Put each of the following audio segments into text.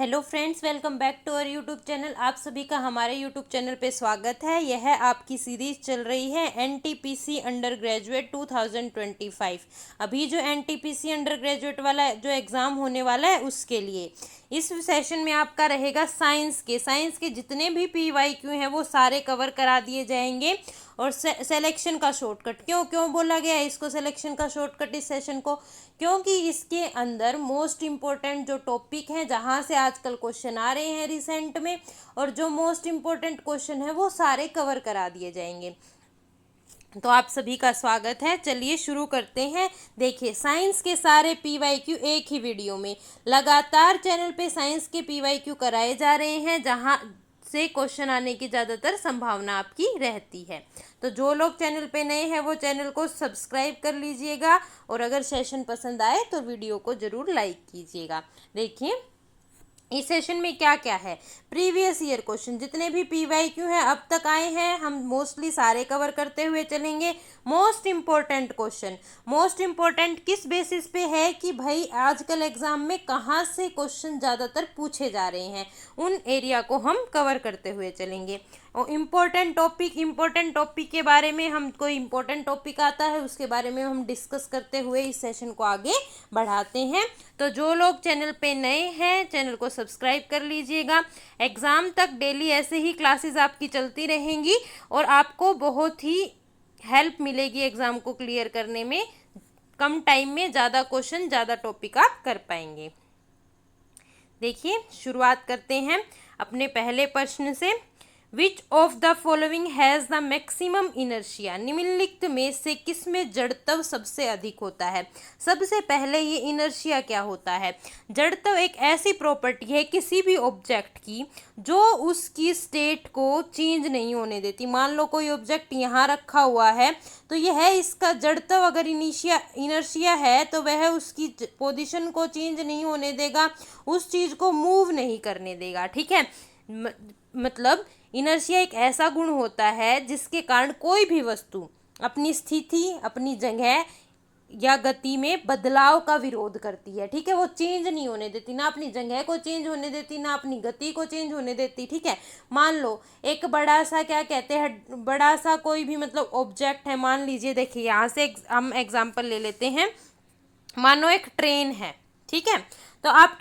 Hello friends, welcome back to our YouTube channel. आप सभी का हमारे यूट्यूब चैनल पे स्वागत है। यह आपकी सीरीज चल रही है एनटीपीसी अंडर ग्रेजुएट 2025। अभी जो एनटीपीसी अंडर ग्रेजुएट वाला जो एग्ज़ाम होने वाला है उसके लिए इस सेशन में आपका रहेगा साइंस के जितने भी पीवाईक्यू हैं वो सारे कवर करा दिए जाएंगे। और सिलेक्शन का शॉर्टकट क्यों क्यों बोला गया है इसको सिलेक्शन का शॉर्टकट इस सेशन को, क्योंकि इसके अंदर मोस्ट इम्पोर्टेंट जो टॉपिक हैं जहाँ से आजकल क्वेश्चन आ रहे हैं रिसेंट में, और जो मोस्ट इम्पोर्टेंट क्वेश्चन है वो सारे कवर करा दिए जाएंगे। तो आप सभी का स्वागत है। चलिए शुरू करते हैं। देखिए, साइंस के सारे पीवाईक्यू एक ही वीडियो में लगातार चैनल पे साइंस के पीवाईक्यू कराए जा रहे हैं, जहां से क्वेश्चन आने की ज़्यादातर संभावना आपकी रहती है। तो जो लोग चैनल पे नए हैं वो चैनल को सब्सक्राइब कर लीजिएगा, और अगर सेशन पसंद आए तो वीडियो को ज़रूर लाइक कीजिएगा। देखिए इस सेशन में क्या क्या है, प्रीवियस ईयर क्वेश्चन जितने भी पीवाईक्यू हैं अब तक आए हैं हम मोस्टली सारे कवर करते हुए चलेंगे। मोस्ट इम्पोर्टेंट किस बेसिस पे है कि भाई आजकल एग्जाम में कहाँ से क्वेश्चन ज़्यादातर पूछे जा रहे हैं, उन एरिया को हम कवर करते हुए चलेंगे। और इम्पोर्टेंट टॉपिक के बारे में हम कोई इम्पोर्टेंट टॉपिक आता है उसके बारे में हम डिस्कस करते हुए इस सेशन को आगे बढ़ाते हैं। तो जो लोग चैनल पे नए हैं चैनल को सब्सक्राइब कर लीजिएगा। एग्ज़ाम तक डेली ऐसे ही क्लासेस आपकी चलती रहेंगी और आपको बहुत ही हेल्प मिलेगी एग्ज़ाम को क्लियर करने में। कम टाइम में ज़्यादा क्वेश्चन ज़्यादा टॉपिक आप कर पाएंगे। देखिए शुरुआत करते हैं अपने पहले प्रश्न से। विच of the following has the maximum inertia, निम्नलिखित में से किस में जड़त्व सबसे अधिक होता है। सबसे पहले ये इनर्शिया क्या होता है। जड़त्व एक ऐसी प्रॉपर्टी है किसी भी ऑब्जेक्ट की जो उसकी स्टेट को चेंज नहीं होने देती। मान लो कोई ऑब्जेक्ट यहाँ रखा हुआ है तो यह है इसका जड़त्व, अगर इनर्शिया है तो वह उसकी पोजीशन को चेंज नहीं होने देगा, उस चीज़ को मूव नहीं करने देगा। ठीक है, मतलब इनर्शिया एक ऐसा गुण होता है जिसके कारण कोई भी वस्तु अपनी स्थिति, अपनी जगह या गति में बदलाव का विरोध करती है। ठीक है, वो चेंज नहीं होने देती, ना अपनी जगह को चेंज होने देती ना अपनी गति को चेंज होने देती। ठीक है, मान लो एक बड़ा सा क्या कहते हैं, बड़ा सा कोई भी मतलब ऑब्जेक्ट है। मान लीजिए, देखिए यहाँ से हम एग्जाम्पल ले लेते हैं। मानो एक ट्रेन है, ठीक है, तो आप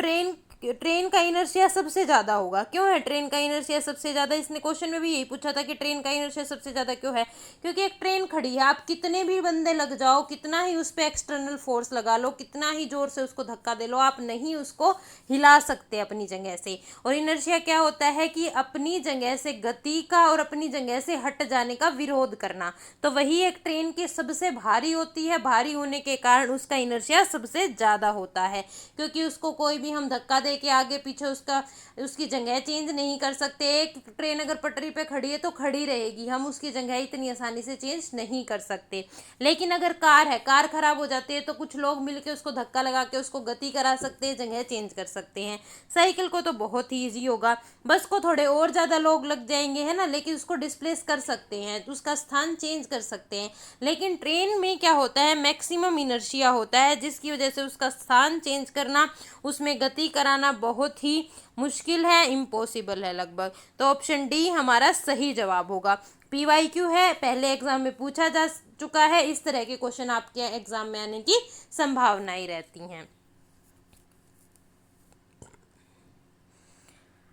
ट्रेन का इनर्शिया सबसे ज़्यादा होगा। क्यों है ट्रेन का इनर्शिया सबसे ज़्यादा, इसने क्वेश्चन में भी यही पूछा था कि ट्रेन का इनर्शिया सबसे ज़्यादा क्यों है। क्योंकि एक ट्रेन खड़ी है, आप कितने भी बंदे लग जाओ, कितना ही उस पर एक्सटर्नल फोर्स लगा लो, कितना ही जोर से उसको धक्का दे लो, आप नहीं उसको हिला सकते अपनी जगह से। और इनर्शिया क्या होता है कि अपनी जगह से गति का और अपनी जगह से हट जाने का विरोध करना। तो वही एक ट्रेन की सबसे भारी होती है, भारी होने के कारण उसका इनर्शिया सबसे ज़्यादा होता है, क्योंकि उसको कोई भी हम धक्का दे के आगे पीछे उसकी जगह चेंज नहीं कर सकते। एक ट्रेन अगर पटरी पे खड़ी है तो खड़ी रहेगी, हम उसकी जगह इतनी आसानी से चेंज नहीं कर सकते। लेकिन अगर कार है, कार खराब हो जाती है तो कुछ लोग मिलके उसको धक्का लगा के उसको गति करा सकते हैं, जगह चेंज कर सकते हैं। साइकिल को तो बहुत ही ईजी होगा, बस को थोड़े और ज़्यादा लोग लग जाएंगे, है ना, लेकिन उसको डिस्प्लेस कर सकते हैं, उसका स्थान चेंज कर सकते हैं। लेकिन ट्रेन में क्या होता है, मैक्सिमम इनर्शिया होता है, जिसकी वजह से उसका स्थान चेंज करना, उसमें गति कराना बहुत ही मुश्किल है, इम्पॉसिबल है लगभग। तो ऑप्शन डी हमारा सही जवाब होगा। पीवाईक्यू है, पहले एग्जाम में पूछा जा चुका है, इस तरह के क्वेश्चन आपके एग्जाम में आने की संभावनाएं रहती हैं।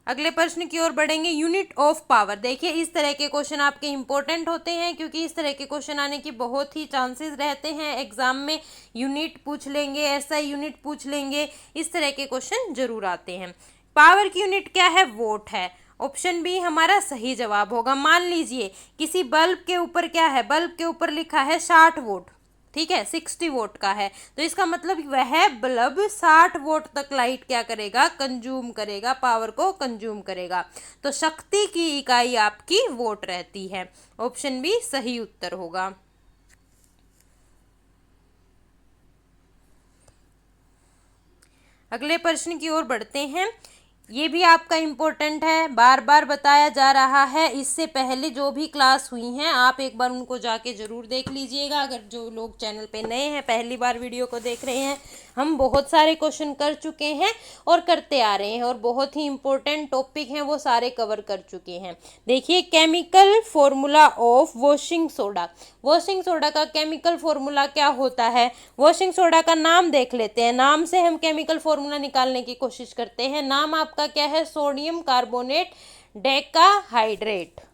अगले प्रश्न की ओर बढ़ेंगे। Unit of power. देखिए इस तरह के क्वेश्चन आपके इंपॉर्टेंट होते हैं, क्योंकि इस तरह के क्वेश्चन आने की बहुत ही चांसेस रहते हैं एग्जाम में। यूनिट पूछ लेंगे, एसआई यूनिट पूछ लेंगे, इस तरह के क्वेश्चन जरूर आते हैं। पावर की यूनिट क्या है, वोट है। ऑप्शन बी हमारा सही जवाब होगा। मान लीजिए किसी बल्ब के ऊपर क्या है, बल्ब के ऊपर लिखा है 60 वोट, ठीक है, 60 वोट का है, तो इसका मतलब वह बल्ब 60 वोट तक लाइट क्या करेगा, कंज्यूम करेगा, पावर को कंज्यूम करेगा। तो शक्ति की इकाई आपकी वोट रहती है। ऑप्शन बी सही उत्तर होगा। अगले प्रश्न की ओर बढ़ते हैं। ये भी आपका इम्पोर्टेंट है, बार बार बताया जा रहा है। इससे पहले जो भी क्लास हुई हैं आप एक बार उनको जाके ज़रूर देख लीजिएगा। अगर जो लोग चैनल पे नए हैं, पहली बार वीडियो को देख रहे हैं, हम बहुत सारे क्वेश्चन कर चुके हैं और करते आ रहे हैं और बहुत ही इम्पोर्टेंट टॉपिक हैं वो सारे कवर कर चुके हैं। देखिए, chemical formula of washing soda. Washing soda का केमिकल फॉर्मूला क्या होता है? वॉशिंग सोडा का नाम देख लेते हैं, नाम से हम केमिकल फॉर्मूला निकालने की कोशिश करते हैं। नाम आपका क्या है? Sodium carbonate decahydrate.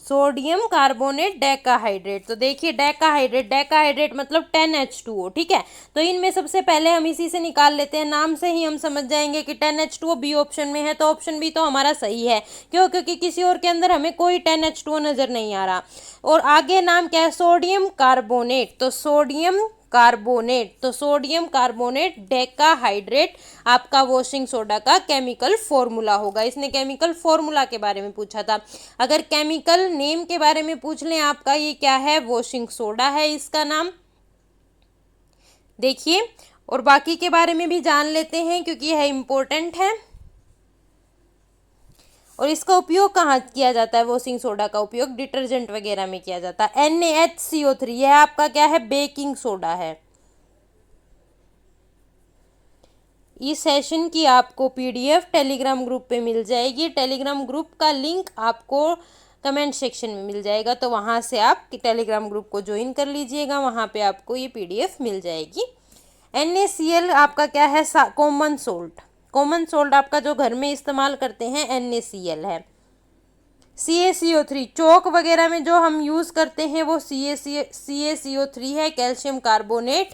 Sodium carbonate decahydrate. तो देखिए, डेकाहाइड्रेट, डेकाहाइड्रेट मतलब 10H2O, ठीक है। तो इनमें सबसे पहले हम इसी से निकाल लेते हैं, नाम से ही हम समझ जाएंगे कि 10H2O बी ऑप्शन में है, तो ऑप्शन बी तो हमारा सही है। क्यों? क्योंकि किसी और के अंदर हमें कोई 10H2O नजर नहीं आ रहा। और आगे नाम क्या है? Sodium carbonate. तो सोडियम कार्बोनेट, तो सोडियम कार्बोनेट डेकाहाइड्रेट आपका वॉशिंग सोडा का केमिकल फॉर्मूला होगा। इसने केमिकल फॉर्मूला के बारे में पूछा था। अगर केमिकल नेम के बारे में पूछ लें आपका, ये क्या है? वॉशिंग सोडा है इसका नाम। देखिए, और बाकी के बारे में भी जान लेते हैं क्योंकि यह इंपॉर्टेंट है। और इसका उपयोग कहाँ किया जाता है? वॉशिंग सोडा का उपयोग डिटर्जेंट वगैरह में किया जाता है। NaHCO3, यह आपका क्या है? बेकिंग सोडा है। इस सेशन की आपको PDF टेलीग्राम ग्रुप पे मिल जाएगी। टेलीग्राम ग्रुप का लिंक आपको कमेंट सेक्शन में मिल जाएगा, तो वहाँ से आप टेलीग्राम ग्रुप को ज्वाइन कर लीजिएगा, वहाँ पे आपको ये PDF मिल जाएगी। NaCl आपका क्या है? Common salt. कॉमन सोल्ट आपका जो घर में इस्तेमाल करते हैं NaCl है। CaCO3, चौक वगैरह में जो हम यूज़ करते हैं वो CaCO3 है, कैल्शियम कार्बोनेट।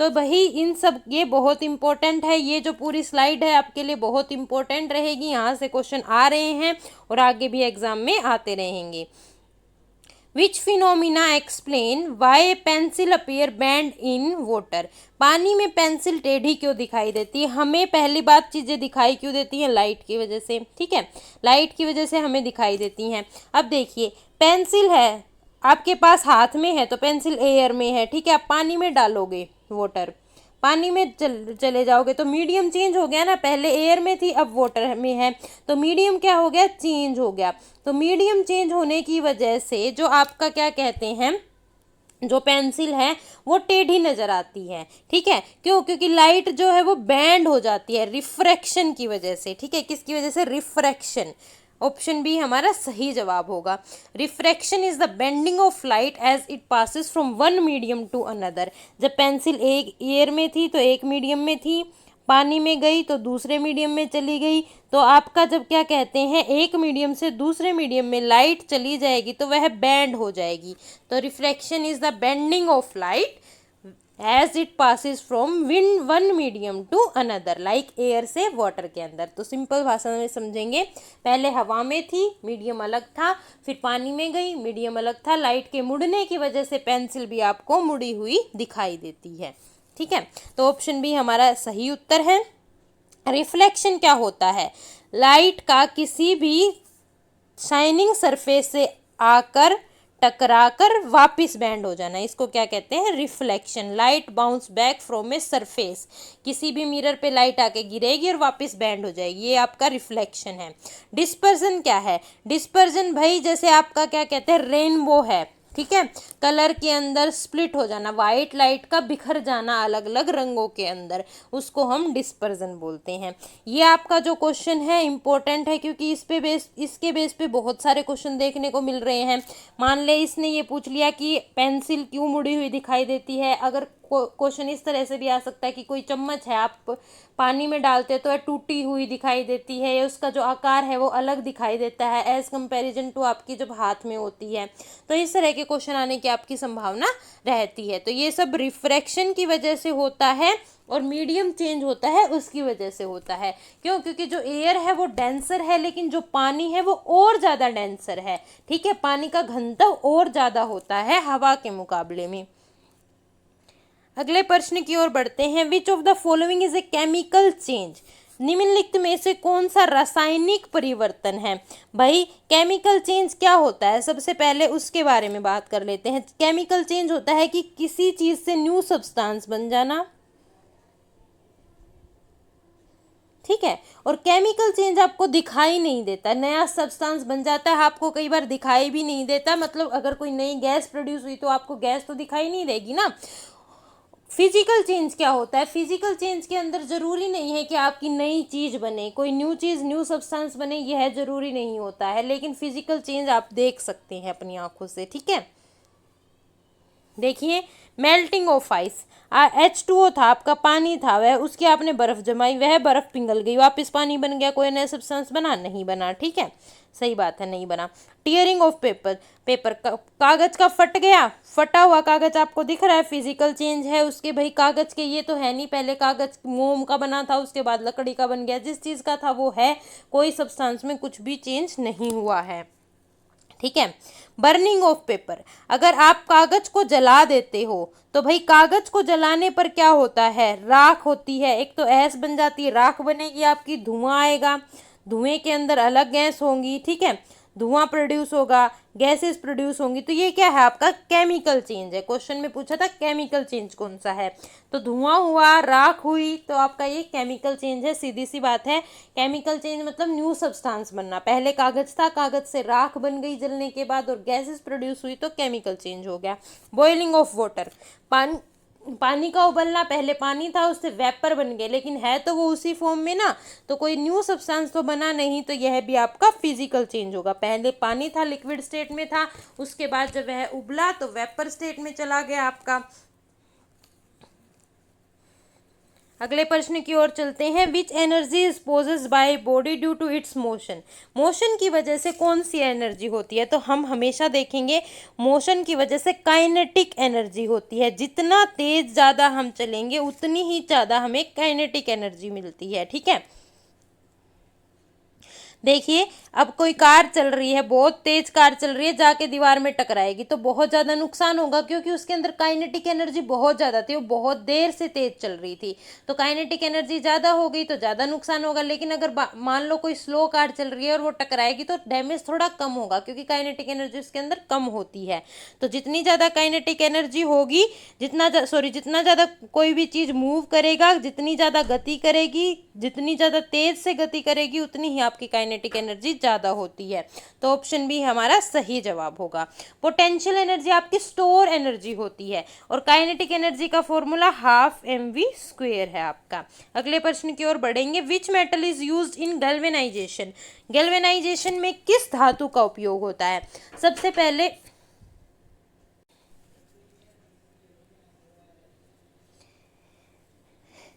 तो भाई इन सब, ये बहुत इंपॉर्टेंट है। ये जो पूरी स्लाइड है आपके लिए बहुत इंपॉर्टेंट रहेगी। यहाँ से क्वेश्चन आ रहे हैं और आगे भी एग्जाम में आते रहेंगे। Which phenomena explain why pencil appear bend in water. पानी में पेंसिल टेढ़ी क्यों दिखाई देती है? हमें पहली बात चीज़ें दिखाई क्यों देती हैं? लाइट की वजह से, ठीक है। लाइट की वजह से हमें दिखाई देती हैं। अब देखिए, पेंसिल है आपके पास, हाथ में है, तो पेंसिल एयर में है, ठीक है। आप पानी में डालोगे वाटर, पानी में चले जाओगे तो मीडियम चेंज हो गया ना। पहले एयर में थी, अब वाटर में है, तो मीडियम क्या हो गया? चेंज हो गया। तो मीडियम चेंज होने की वजह से जो आपका क्या कहते हैं, जो पेंसिल है वो टेढ़ी नजर आती है, ठीक है। क्यों? क्योंकि लाइट जो है वो बैंड हो जाती है रिफ्रैक्शन की वजह से, ठीक है। किसकी वजह से? रिफ्रैक्शन। ऑप्शन बी हमारा सही जवाब होगा। Refraction is the bending of light as it passes from one medium to another. जब पेंसिल एक एयर में थी तो एक मीडियम में थी, पानी में गई तो दूसरे मीडियम में चली गई। तो आपका जब क्या कहते हैं, एक मीडियम से दूसरे मीडियम में लाइट चली जाएगी तो वह बैंड हो जाएगी। तो refraction is the bending of light as it passes from one medium to another, like air से वाटर के अंदर। तो सिंपल भाषा में समझेंगे, पहले हवा में थी, मीडियम अलग था, फिर पानी में गई, मीडियम अलग था। लाइट के मुड़ने की वजह से पेंसिल भी आपको मुड़ी हुई दिखाई देती है, ठीक है। तो ऑप्शन बी हमारा सही उत्तर है। रिफ्लेक्शन क्या होता है? लाइट का किसी भी शाइनिंग सरफेस से आकर टकराकर वापस बैंड हो जाना, इसको क्या कहते हैं? Reflection. Light bounce back from a surface, किसी भी मिरर पे लाइट आके गिरेगी और वापस बैंड हो जाएगी, ये आपका रिफ्लेक्शन है। डिस्पर्जन क्या है? डिस्पर्जन भाई जैसे आपका क्या कहते हैं, रेनबो है, ठीक है। कलर के अंदर स्प्लिट हो जाना, वाइट लाइट का बिखर जाना अलग अलग रंगों के अंदर, उसको हम डिस्पर्जन बोलते हैं। ये आपका जो क्वेश्चन है इंपॉर्टेंट है क्योंकि इसके बेस पे बहुत सारे क्वेश्चन देखने को मिल रहे हैं। मान ले इसने ये पूछ लिया कि पेंसिल क्यों मुड़ी हुई दिखाई देती है। अगर क्वेश्चन इस तरह से भी आ सकता है कि कोई चम्मच है, आप पानी में डालते तो टूटी हुई दिखाई देती है, या उसका जो आकार है वो अलग दिखाई देता है एज कंपैरिजन टू आपकी जब हाथ में होती है। तो इस तरह के क्वेश्चन आने की आपकी संभावना रहती है। तो ये सब रिफ्रैक्शन की वजह से होता है और मीडियम चेंज होता है उसकी वजह से होता है। क्यों? क्योंकि जो एयर है वो डेंसर है, लेकिन जो पानी है वो और ज़्यादा डेंसर है, ठीक है। पानी का घनत्व और ज़्यादा होता है हवा के मुकाबले में। अगले प्रश्न की ओर बढ़ते हैं। Which of the following is a chemical change. निम्नलिखित में से कौन सा रासायनिक परिवर्तन है? भाई केमिकल चेंज क्या होता है, सबसे पहले उसके बारे में बात कर लेते हैं। केमिकल चेंज होता है कि किसी चीज से न्यू सब्सटेंस बन जाना, ठीक है। और केमिकल चेंज आपको दिखाई नहीं देता, नया सब्सटेंस बन जाता है, आपको कई बार दिखाई भी नहीं देता। मतलब अगर कोई नई गैस प्रोड्यूस हुई तो आपको गैस तो दिखाई नहीं देगी ना। फिजिकल चेंज क्या होता है? फिजिकल चेंज के अंदर जरूरी नहीं है कि आपकी नई चीज बने, कोई न्यू चीज न्यू सब्सटेंस बने, यह जरूरी नहीं होता है, लेकिन फिजिकल चेंज आप देख सकते हैं अपनी आंखों से, ठीक है। देखिए, मेल्टिंग ऑफ आइस, H2O था आपका, पानी था वह, उसकी आपने बर्फ जमाई, वह बर्फ पिघल गई, वापस पानी बन गया, कोई नया सब्सटेंस बना? नहीं बना, ठीक है, सही बात है, नहीं बना। टीयरिंग ऑफ पेपर, कागज का फट गया, फटा हुआ कागज आपको दिख रहा है, फिजिकल चेंज है उसके। भाई कागज के ये तो है नहीं, पहले कागज मोम का बना था, उसके बाद लकड़ी का बन गया, जिस चीज का था वो है, कोई सब्सटेंस में कुछ भी चेंज नहीं हुआ है, ठीक है। बर्निंग ऑफ पेपर, अगर आप कागज को जला देते हो तो भाई कागज को जलाने पर क्या होता है? राख होती है, एक तो ऐश बन जाती है, राख बनेगी आपकी, धुआं आएगा, धुएं के अंदर अलग गैस होंगी, ठीक है, धुआं प्रोड्यूस होगा, गैसेस प्रोड्यूस होंगी, तो ये क्या है आपका? केमिकल चेंज है। क्वेश्चन में पूछा था केमिकल चेंज कौन सा है, तो धुआं हुआ, राख हुई, तो आपका ये केमिकल चेंज है, सीधी सी बात है। केमिकल चेंज मतलब न्यू सब्सटेंस बनना, पहले कागज था, कागज से राख बन गई जलने के बाद और गैसेस प्रोड्यूस हुई, तो केमिकल चेंज हो गया। बॉइलिंग ऑफ वाटर, पानी का उबलना, पहले पानी था उससे वेपर बन गए, लेकिन है तो वो उसी फॉर्म में ना, तो कोई न्यू सब्सटेंस तो बना नहीं, तो यह भी आपका फिजिकल चेंज होगा। पहले पानी था, लिक्विड स्टेट में था, उसके बाद जब वह उबला तो वेपर स्टेट में चला गया आपका। अगले प्रश्न की ओर चलते हैं। Which energy is possessed by body due to its motion, motion की वजह से कौन सी एनर्जी होती है? तो हम हमेशा देखेंगे मोशन की वजह से काइनेटिक एनर्जी होती है, जितना तेज ज़्यादा हम चलेंगे उतनी ही ज़्यादा हमें काइनेटिक एनर्जी मिलती है, ठीक है। देखिए, अब कोई कार चल रही है, बहुत तेज कार चल रही है, जाके दीवार में टकराएगी तो बहुत ज़्यादा नुकसान होगा, क्योंकि उसके अंदर काइनेटिक एनर्जी बहुत ज़्यादा थी, वो बहुत देर से तेज चल रही थी, तो काइनेटिक एनर्जी ज़्यादा हो गई तो ज़्यादा नुकसान होगा। लेकिन अगर मान लो कोई स्लो कार चल रही है और वो टकराएगी तो डैमेज थोड़ा कम होगा, क्योंकि काइनेटिक एनर्जी उसके अंदर कम होती है। तो जितनी ज़्यादा काइनेटिक एनर्जी होगी, जितना ज़्यादा कोई भी चीज़ मूव करेगा, जितनी ज़्यादा गति करेगी, जितनी ज़्यादा तेज से गति करेगी, उतनी ही आपकी काइनेटिक एनर्जी ज़्यादा होती है। तो ऑप्शन बी हमारा सही जवाब होगा। पोटेंशियल एनर्जी आपकी स्टोर एनर्जी होती है, और काइनेटिक एनर्जी का फॉर्मूला ½ mv² है आपका। अगले प्रश्न की ओर बढ़ेंगे। Which metal is used in galvanisation, galvanisation में किस धातु का उपयोग होता है? सबसे पहले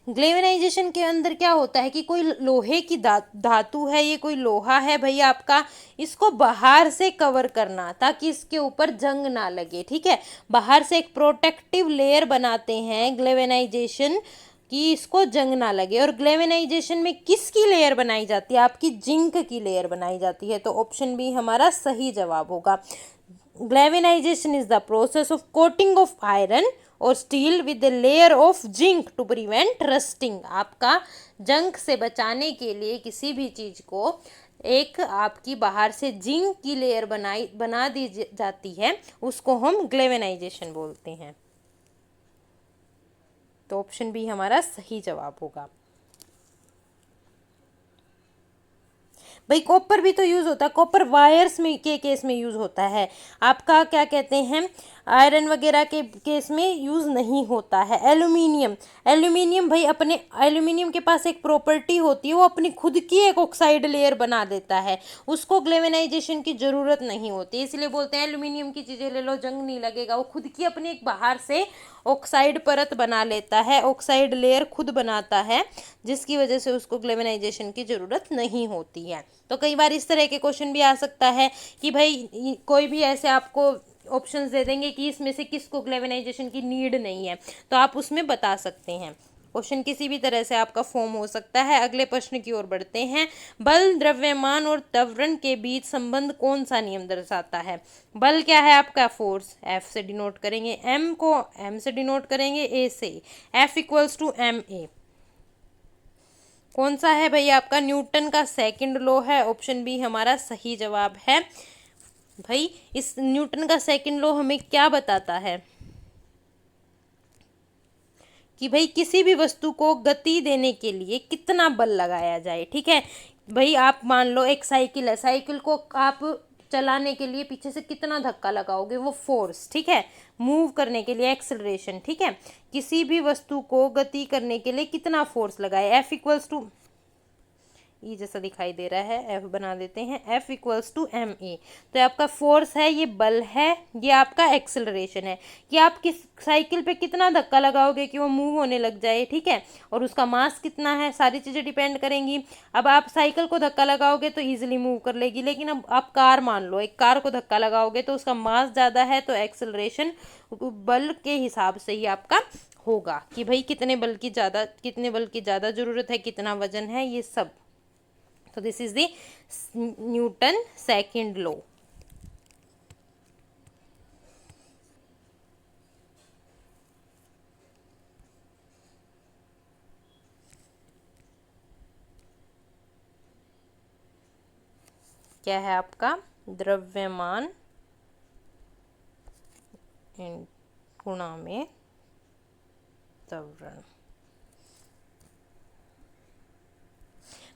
ग्लेवेनाइजेशन के अंदर क्या होता है कि कोई लोहे की धातु है, ये कोई लोहा है भाई आपका, इसको बाहर से कवर करना ताकि इसके ऊपर जंग ना लगे, ठीक है। बाहर से एक प्रोटेक्टिव लेयर बनाते हैं ग्लेवेनाइजेशन कि इसको जंग ना लगे। और ग्लेवेनाइजेशन में किसकी लेयर बनाई जाती है? आपकी जिंक की लेयर बनाई जाती है, तो ऑप्शन बी हमारा सही जवाब होगा। Galvanisation is the process of coating of iron और steel with the layer of zinc to prevent rusting. आपका जंग से बचाने के लिए किसी भी चीज को एक आपकी बाहर से जिंक की लेयर बना दी जाती है, उसको हम ग्लेवेनाइजेशन बोलते हैं। तो ऑप्शन बी हमारा सही जवाब होगा। भाई कॉपर भी तो यूज होता है, कॉपर वायर्स में के केस में यूज होता है, आपका क्या कहते हैं आयरन वगैरह के केस में यूज नहीं होता है। एल्यूमिनियम, एल्यूमिनियम भाई अपने एल्यूमिनियम के पास एक प्रॉपर्टी होती है, वो अपनी खुद की एक ऑक्साइड लेयर बना देता है, उसको ग्लेवेनाइजेशन की जरूरत नहीं होती, इसलिए बोलते हैं एल्यूमिनियम की चीजें ले लो जंग नहीं लगेगा। वो खुद की अपनी एक बाहर से ऑक्साइड परत बना लेता है, ऑक्साइड लेयर खुद बनाता है, जिसकी वजह से उसको ग्लेवेनाइजेशन की जरूरत नहीं होती है। तो कई बार इस तरह के क्वेश्चन भी आ सकता है कि भाई कोई भी ऐसे आपको ऑप्शंस दे देंगे कि इसमें से किसको ग्लेवेनाइजेशन की नीड नहीं है, तो आप उसमें बता सकते हैं। क्वेश्चन किसी भी तरह से आपका फॉर्म हो सकता है। अगले प्रश्न की ओर बढ़ते हैं। बल, द्रव्यमान और त्वरण के बीच संबंध कौन सा नियम दर्शाता है? बल क्या है आपका? फोर्स, F से डिनोट करेंगे, M को M से डिनोट करेंगे, A से, F = ma। कौन सा है भाई आपका? न्यूटन का सेकंड लॉ है, ऑप्शन बी हमारा सही जवाब है। भाई इस न्यूटन का सेकंड लॉ हमें क्या बताता है कि भाई किसी भी वस्तु को गति देने के लिए कितना बल लगाया जाए। ठीक है भाई, आप मान लो एक साइकिल है, साइकिल को आप चलाने के लिए पीछे से कितना धक्का लगाओगे, वो फोर्स। ठीक है, मूव करने के लिए एक्सेलरेशन। ठीक है, किसी भी वस्तु को गति करने के लिए कितना फोर्स लगाए, F इक्वल्स टू ई जैसा दिखाई दे रहा है, F बना देते हैं, F equals to M A. तो आपका फोर्स है, ये बल है, ये आपका एक्सेलरेशन है कि आप किस साइकिल पे कितना धक्का लगाओगे कि वो मूव होने लग जाए। ठीक है, और उसका मास कितना है, सारी चीज़ें डिपेंड करेंगी। अब आप साइकिल को धक्का लगाओगे तो ईजिली मूव कर लेगी, लेकिन अब आप कार मान लो, एक कार को धक्का लगाओगे तो उसका मास ज़्यादा है, तो एक्सेलरेशन बल के हिसाब से ही आपका होगा कि भाई कितने बल की ज़्यादा ज़रूरत है, कितना वजन है, ये सब। So this is the Newton second law. क्या है आपका? द्रव्यमान गुणा में त्वरण।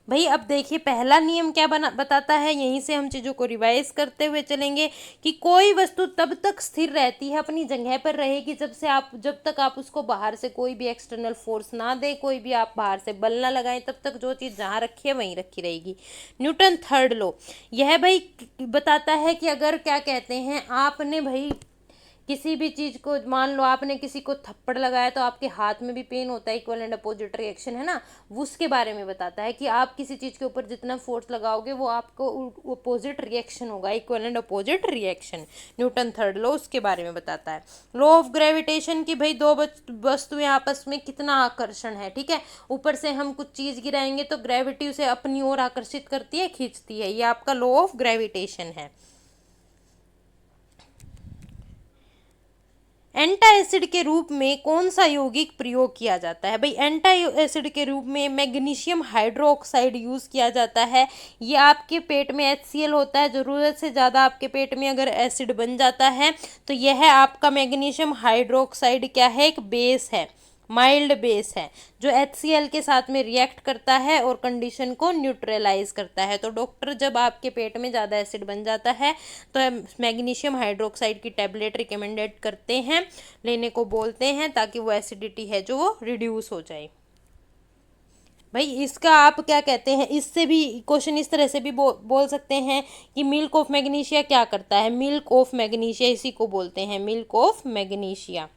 भाई अब देखिए पहला नियम क्या बताता है, यहीं से हम चीज़ों को रिवाइज करते हुए चलेंगे कि कोई वस्तु तब तक स्थिर रहती है, अपनी जगह पर रहेगी, जब तक आप उसको बाहर से कोई भी एक्सटर्नल फोर्स ना दे, कोई भी आप बाहर से बल ना लगाएं, तब तक जो चीज़ जहाँ रखी है वहीं रखी रहेगी। न्यूटन थर्ड लॉ यह भाई बताता है कि अगर क्या कहते हैं, आपने भाई किसी भी चीज़ को, मान लो आपने किसी को थप्पड़ लगाया तो आपके हाथ में भी पेन होता है, इक्वल एंड अपोजिट रिएक्शन है ना, उसके बारे में बताता है कि आप किसी चीज़ के ऊपर जितना फोर्स लगाओगे वो आपको अपोजिट रिएक्शन होगा, equal and opposite reaction. Newton third law उसके बारे में बताता है। लॉ ऑफ ग्रेविटेशन की भाई दो वस्तुएं आपस में कितना आकर्षण है। ठीक है, ऊपर से हम कुछ चीज़ गिराएंगे तो ग्रेविटी उसे अपनी ओर आकर्षित करती है, खींचती है, ये आपका लॉ ऑफ ग्रेविटेशन है। एंटा एसिड के रूप में कौन सा यौगिक प्रयोग किया जाता है? भाई एंटा एसिड के रूप में मैग्नीशियम हाइड्रोक्साइड यूज किया जाता है। ये आपके पेट में HCl होता है, जरूरत से ज़्यादा आपके पेट में अगर एसिड बन जाता है तो यह आपका मैग्नीशियम हाइड्रोक्साइड क्या है, एक बेस है, माइल्ड बेस है, जो HCl के साथ में रिएक्ट करता है और कंडीशन को न्यूट्रलाइज करता है। तो डॉक्टर जब आपके पेट में ज़्यादा एसिड बन जाता है तो मैग्नीशियम हाइड्रोक्साइड की टैबलेट रिकमेंडेड करते हैं, लेने को बोलते हैं, ताकि वो एसिडिटी है जो वो रिड्यूस हो जाए। भाई इसका आप क्या कहते हैं, इससे भी क्वेश्चन इस तरह से भी बोल सकते हैं कि मिल्क ऑफ मैग्नीशिया क्या करता है? मिल्क ऑफ मैग्नीशिया इसी को बोलते हैं, milk of magnesia.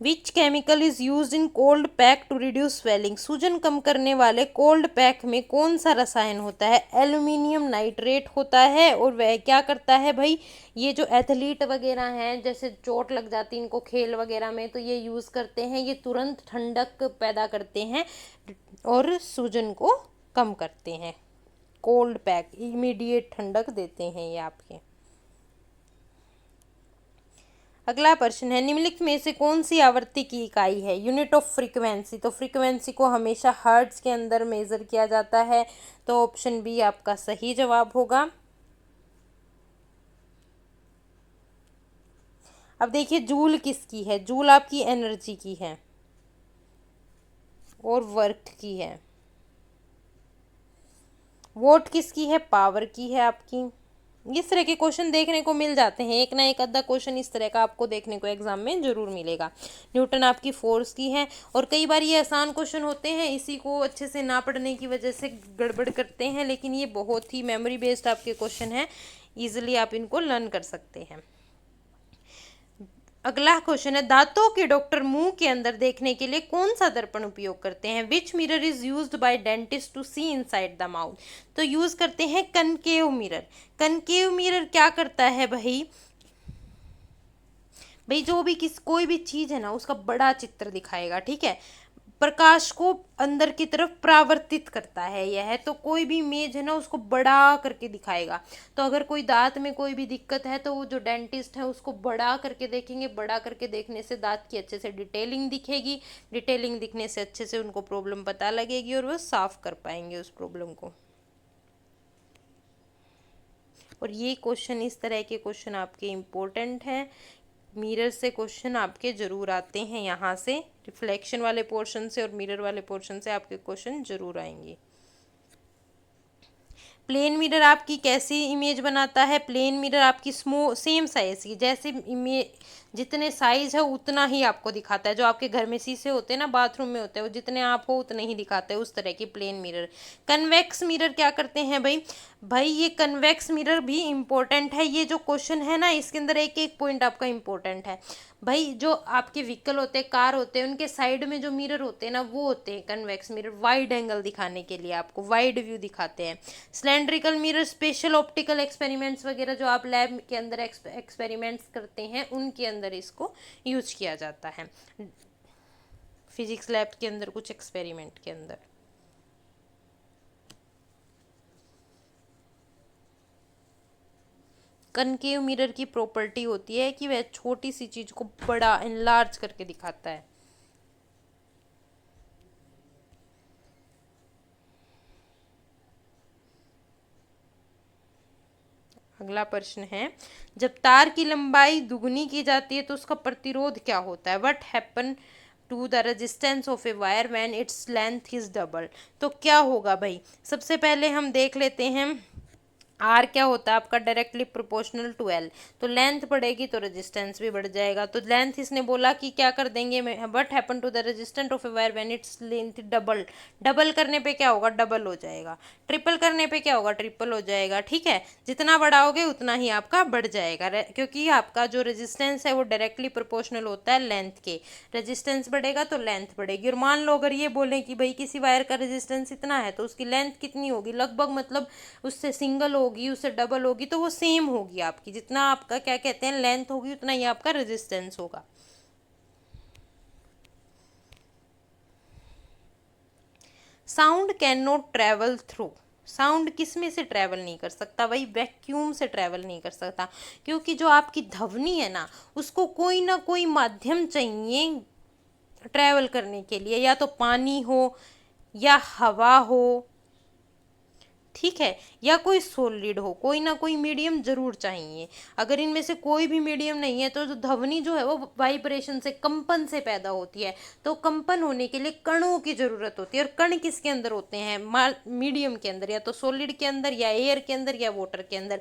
Which chemical is use in cold pack to reduce swelling? सूजन कम करने वाले कोल्ड पैक में कौन सा रसायन होता है? एल्यूमिनियम नाइट्रेट होता है। और वह क्या करता है भाई, ये जो एथलीट वगैरह हैं, जैसे चोट लग जाती है इनको खेल वगैरह में, तो ये यूज़ करते हैं, ये तुरंत ठंडक पैदा करते हैं और सूजन को कम करते हैं। कोल्ड पैक इमीडिएट ठंडक देते हैं ये आपके। अगला प्रश्न है, निम्नलिखित में से कौन सी आवृत्ति की इकाई है? Unit of frequency. तो फ्रीक्वेंसी को हमेशा हर्ट्ज के अंदर मेजर किया जाता है, तो ऑप्शन बी आपका सही जवाब होगा। अब देखिए जूल किसकी है? जूल आपकी एनर्जी की है और वर्क की है। वोट किसकी है? पावर की है आपकी। इस तरह के क्वेश्चन देखने को मिल जाते हैं, एक ना एक आधा क्वेश्चन इस तरह का आपको देखने को एग्जाम में जरूर मिलेगा। न्यूटन आपकी फोर्स की है, और कई बार ये आसान क्वेश्चन होते हैं, इसी को अच्छे से ना पढ़ने की वजह से गड़बड़ करते हैं, लेकिन ये बहुत ही मेमोरी बेस्ड आपके क्वेश्चन हैं, ईजिली आप इनको लर्न कर सकते हैं। अगला क्वेश्चन है, दांतों के डॉक्टर मुंह के अंदर देखने के लिए कौन सा दर्पण उपयोग करते हैं? Which mirror is used by dentist to see inside the mouth? तो यूज करते हैं कनकेव मिरर। कनकेव मिरर क्या करता है भाई, जो भी कोई भी चीज है ना, उसका बड़ा चित्र दिखाएगा। ठीक है, प्रकाश को अंदर की तरफ परावर्तित करता है यह। तो कोई भी इमेज है ना उसको बड़ा करके दिखाएगा। तो अगर कोई दांत में कोई भी दिक्कत है तो वो जो डेंटिस्ट है उसको बड़ा करके देखेंगे। बड़ा करके देखने से दांत की अच्छे से डिटेलिंग दिखेगी। डिटेलिंग दिखने से अच्छे से उनको प्रॉब्लम पता लगेगी और वो साफ कर पाएंगे उस प्रॉब्लम को। और ये क्वेश्चन, इस तरह के क्वेश्चन आपके इम्पोर्टेंट हैं। मिरर से क्वेश्चन आपके जरूर आते हैं, यहाँ से रिफ्लेक्शन वाले पोर्शन से और मिरर वाले पोर्शन से आपके क्वेश्चन जरूर आएंगे। प्लेन मिरर आपकी कैसी इमेज बनाता है? प्लेन मिरर आपकी सेम साइज की, जैसे इमेज जितने साइज है उतना ही आपको दिखाता है। जो आपके घर में शीशे होते हैं ना, बाथरूम में होते हैं, वो जितने आप हो उतने ही दिखाते हैं, उस तरह की प्लेन मिरर। कन्वेक्स मिरर क्या करते हैं भाई? भाई ये कन्वेक्स मिरर भी इम्पोर्टेंट है। ये जो क्वेश्चन है ना इसके अंदर एक एक पॉइंट आपका इम्पोर्टेंट है भाई। जो आपके व्हीकल होते हैं, कार होते हैं, उनके साइड में जो मिरर होते हैं ना वो होते हैं कन्वेक्स मिरर। वाइड एंगल दिखाने के लिए आपको वाइड व्यू दिखाते हैं। Cylindrical mirror special optical experiments वगैरह जो आप लैब के अंदर एक्सपेरिमेंट्स करते हैं उनके अंदर इसको यूज किया जाता है। फिजिक्स लैब के अंदर कुछ एक्सपेरिमेंट के अंदर। कनकेव मिरर की प्रॉपर्टी होती है कि वह छोटी सी चीज को बड़ा एनलार्ज करके दिखाता है। अगला प्रश्न है, जब तार की लंबाई दुगनी की जाती है तो उसका प्रतिरोध क्या होता है? What happen to the resistance of a wire when its length is double? तो क्या होगा भाई? सबसे पहले हम देख लेते हैं आर क्या होता है आपका, डायरेक्टली प्रोपोर्शनल टू एल। तो लेंथ बढ़ेगी तो रेजिस्टेंस भी बढ़ जाएगा। तो लेंथ इसने बोला कि क्या कर देंगे, what happen to the resistance of a wire when its length double. Double करने पे क्या होगा? डबल हो जाएगा। ट्रिपल करने पे क्या होगा? ट्रिपल हो जाएगा। ठीक है, जितना बढ़ाओगे उतना ही आपका बढ़ जाएगा, क्योंकि आपका जो रेजिस्टेंस है वो डायरेक्टली प्रोपोर्शनल होता है लेंथ के। रेजिस्टेंस बढ़ेगा तो लेंथ बढ़ेगी। और मान लो अगर ये बोले कि भाई किसी वायर का रेजिस्टेंस इतना है तो उसकी लेंथ कितनी होगी? लगभग मतलब उससे सिंगल होगी, उससे डबल होगी, तो वो सेम होगी आपकी। जितना आपका क्या कहते हैं लेंथ होगी उतना ही आपका रेजिस्टेंस होगा। Sound can not travel through. Sound किस में से ट्रेवल नहीं कर सकता भाई? वैक्यूम से ट्रेवल नहीं कर सकता, क्योंकि जो आपकी ध्वनि है ना उसको कोई ना कोई माध्यम चाहिए ट्रेवल करने के लिए। या तो पानी हो या हवा हो, ठीक है, या कोई सॉलिड हो, कोई ना कोई मीडियम जरूर चाहिए। अगर इनमें से कोई भी मीडियम नहीं है तो जो ध्वनि जो है वो वाइब्रेशन से, कंपन से पैदा होती है। तो कंपन होने के लिए कणों की जरूरत होती है। और कण किसके अंदर होते हैं? मीडियम के अंदर, या तो सॉलिड के अंदर या एयर के अंदर या वाटर के अंदर।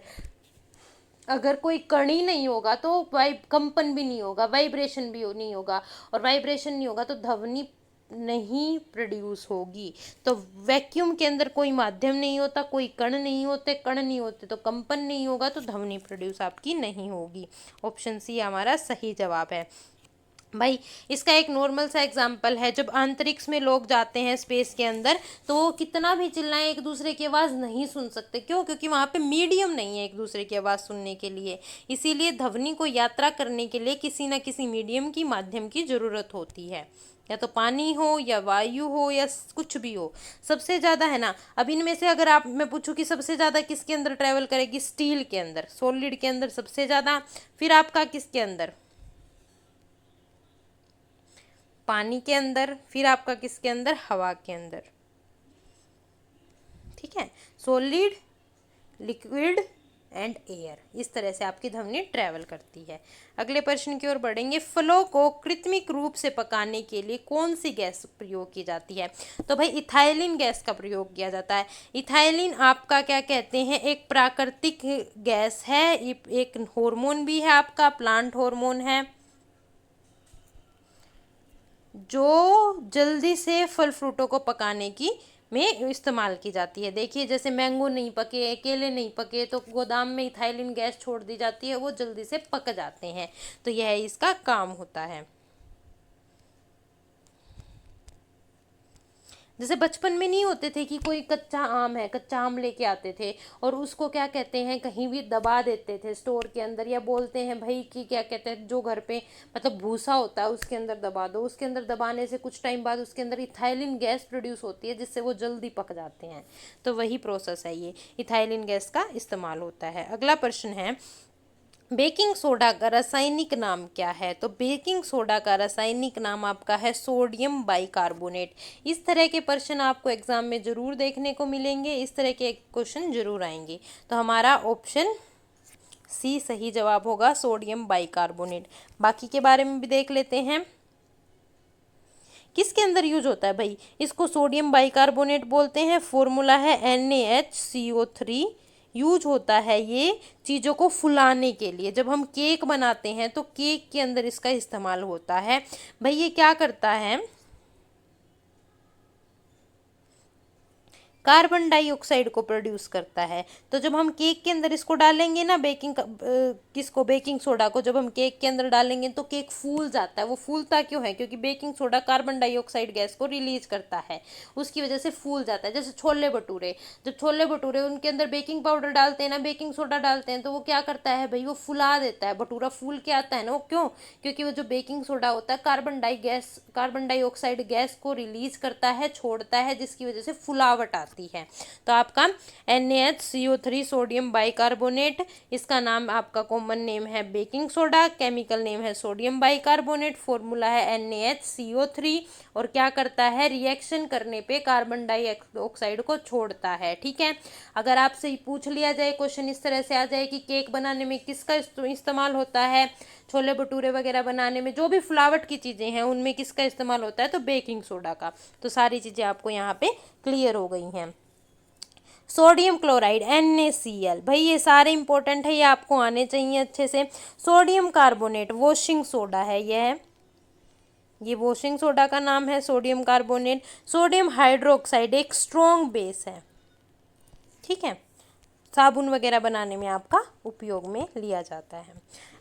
अगर कोई कण ही नहीं होगा तो कंपन भी नहीं होगा, वाइब्रेशन भी नहीं होगा। और वाइब्रेशन नहीं होगा तो ध्वनि नहीं प्रोड्यूस होगी। तो वैक्यूम के अंदर कोई माध्यम नहीं होता, कोई कण नहीं होते, कण नहीं होते तो कंपन नहीं होगा, तो ध्वनि प्रोड्यूस आपकी नहीं होगी। ऑप्शन सी हमारा सही जवाब है भाई। इसका एक नॉर्मल सा एग्जांपल है, जब अंतरिक्ष में लोग जाते हैं स्पेस के अंदर तो वो कितना भी चिल्लाएं एक दूसरे की आवाज़ नहीं सुन सकते। क्यों? क्योंकि वहाँ पे मीडियम नहीं है एक दूसरे की आवाज़ सुनने के लिए। इसीलिए ध्वनि को यात्रा करने के लिए किसी न किसी मीडियम की, माध्यम की ज़रूरत होती है। या तो पानी हो या वायु हो या कुछ भी हो। सबसे ज़्यादा है ना, अब इनमें से अगर आप मैं पूछूं कि सबसे ज़्यादा किसके अंदर ट्रेवल करेगी? स्टील के अंदर, सॉलिड के अंदर सबसे ज़्यादा। फिर आपका किसके अंदर? पानी के अंदर। फिर आपका किसके अंदर? हवा के अंदर। ठीक है, सॉलिड, लिक्विड एंड एयर, इस तरह से आपकी ध्वनि ट्रेवल करती है। अगले प्रश्न की ओर बढ़ेंगे। फलों को कृत्रिम रूप से पकाने के लिए कौन सी गैस प्रयोग की जाती है? तो भाई इथाइलिन गैस का प्रयोग किया जाता है। इथाइलिन आपका क्या कहते हैं, एक प्राकृतिक गैस है, एक हार्मोन भी है, आपका प्लांट हार्मोन है, जो जल्दी से फल फ्रूटों को पकाने की में इस्तेमाल की जाती है। देखिए जैसे मैंगो नहीं पके, केले नहीं पके तो गोदाम में इथाइलिन गैस छोड़ दी जाती है, वो जल्दी से पक जाते हैं। तो यह इसका काम होता है। जैसे बचपन में नहीं होते थे कि कोई कच्चा आम है, कच्चा आम लेके आते थे और उसको क्या कहते हैं कहीं भी दबा देते थे स्टोर के अंदर, या बोलते हैं भाई कि क्या कहते हैं जो घर पे मतलब भूसा होता है उसके अंदर दबा दो, उसके अंदर दबाने से कुछ टाइम बाद उसके अंदर इथाइलिन गैस प्रोड्यूस होती है जिससे वो जल्दी पक जाते हैं। तो वही प्रोसेस है, ये इथाइलिन गैस का इस्तेमाल होता है। अगला प्रश्न है, बेकिंग सोडा का रासायनिक नाम क्या है? तो बेकिंग सोडा का रासायनिक नाम आपका है सोडियम बाइकार्बोनेट। इस तरह के प्रश्न आपको एग्जाम में जरूर देखने को मिलेंगे, इस तरह के क्वेश्चन जरूर आएंगे। तो हमारा ऑप्शन सी सही जवाब होगा, सोडियम बाइकार्बोनेट। बाकी के बारे में भी देख लेते हैं, किसके अंदर यूज होता है भाई? इसको सोडियम बाइकार्बोनेट बोलते हैं, फॉर्मूला है NaHCO3। यूज होता है ये चीज़ों को फुलाने के लिए, जब हम केक बनाते हैं तो केक के अंदर इसका इस्तेमाल होता है। भाई ये क्या करता है, कार्बन डाइऑक्साइड को प्रोड्यूस करता है। तो जब हम केक के अंदर इसको डालेंगे ना, किसको, बेकिंग सोडा को जब हम केक के अंदर डालेंगे तो केक फूल जाता है। वो फूलता क्यों है? क्योंकि baking soda carbon dioxide gas को रिलीज करता है, उसकी वजह से फूल जाता है। जैसे छोले भटूरे, जब छोले भटूरे उनके अंदर बेकिंग पाउडर डालते हैं ना, बेकिंग सोडा डालते हैं, तो वो क्या करता है भाई, वो फुला देता है, भटूरा फूल के आता है ना। वो क्यों? क्योंकि वो जो बेकिंग सोडा होता है कार्बन डाइऑक्साइड गैस को रिलीज करता है, छोड़ता है, जिसकी वजह से फुलावट आती है। तो आपका NaHCO3 सोडियम बाइकार्बोनेट, इसका नाम आपका कॉमन नेम है बेकिंग सोडा, केमिकल नेम है सोडियम बाइकार्बोनेट, फॉर्मूला है NaHCO3। और क्या करता है, रिएक्शन करने पे कार्बन डाइऑक्साइड को छोड़ता है। ठीक है, अगर आपसे पूछ लिया जाए क्वेश्चन इस तरह से आ जाए कि केक बनाने में किसका इस्तेमाल होता है, छोले भटूरे वगैरह बनाने में जो भी फ्लावट की चीज़ें हैं उनमें किसका इस्तेमाल होता है, तो बेकिंग सोडा का। तो सारी चीज़ें आपको यहाँ पे क्लियर हो गई हैं। सोडियम क्लोराइड NaCl, भाई ये सारे इंपॉर्टेंट है, ये आपको आने चाहिए अच्छे से। सोडियम कार्बोनेट वॉशिंग सोडा है, ये वॉशिंग सोडा का नाम है सोडियम कार्बोनेट। सोडियम हाइड्रोक्साइड एक स्ट्रॉन्ग बेस है, ठीक है, साबुन वगैरह बनाने में आपका उपयोग में लिया जाता है।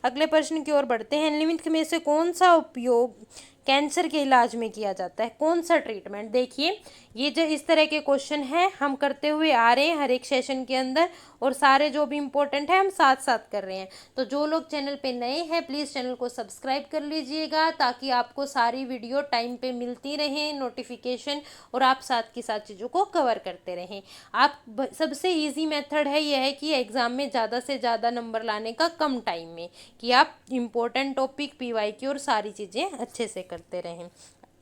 अगले प्रश्न की ओर बढ़ते हैं, निम्नलिखित में से कौन सा उपयोग कैंसर के इलाज में किया जाता है? कौन सा ट्रीटमेंट? देखिए ये जो इस तरह के क्वेश्चन हैं हम करते हुए आ रहे हैं हर एक सेशन के अंदर, और सारे जो भी इम्पोर्टेंट है हम साथ साथ कर रहे हैं। तो जो लोग चैनल पे नए हैं प्लीज़ चैनल को सब्सक्राइब कर लीजिएगा, ताकि आपको सारी वीडियो टाइम पे मिलती रहें नोटिफिकेशन, और आप साथ की साथ चीज़ों को कवर करते रहें। सबसे ईजी मेथड है यह है कि एग्ज़ाम में ज़्यादा से ज़्यादा नंबर लाने का कम टाइम में, कि आप इम्पोर्टेंट टॉपिक PYQ और सारी चीज़ें अच्छे से करते रहें।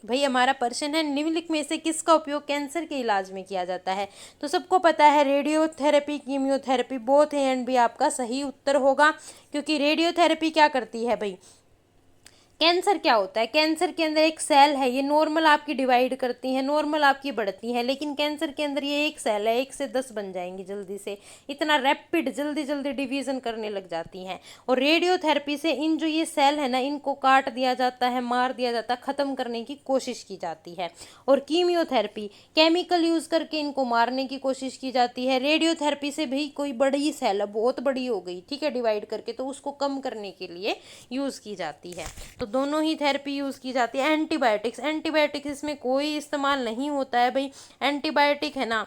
भाई हमारा प्रश्न है, निम्नलिखित में से किसका उपयोग कैंसर के इलाज में किया जाता है? तो सबको पता है radiotherapy, chemotherapy, both A and B आपका सही उत्तर होगा। क्योंकि रेडियोथेरेपी क्या करती है भाई, कैंसर क्या होता है, कैंसर के अंदर एक सेल है, ये नॉर्मल आपकी डिवाइड करती है, नॉर्मल आपकी बढ़ती है, लेकिन कैंसर के अंदर ये एक सेल है, 1 से 10 बन जाएंगी जल्दी से, इतना रैपिड जल्दी जल्दी डिवीजन करने लग जाती हैं। और रेडियोथेरेपी से इन जो ये सेल है ना, इनको काट दिया जाता है, मार दिया जाता है, ख़त्म करने की कोशिश की जाती है। और कीमियोथेरेपी केमिकल यूज़ करके इनको मारने की कोशिश की जाती है। रेडियोथेरेपी से भी कोई बड़ी सेल है, बहुत बड़ी हो गई, ठीक है, डिवाइड करके, तो उसको कम करने के लिए यूज़ की जाती है। तो दोनों ही थेरेपी यूज़ की जाती है। एंटीबायोटिक्स इसमें कोई इस्तेमाल नहीं होता है भाई। एंटीबायोटिक है ना,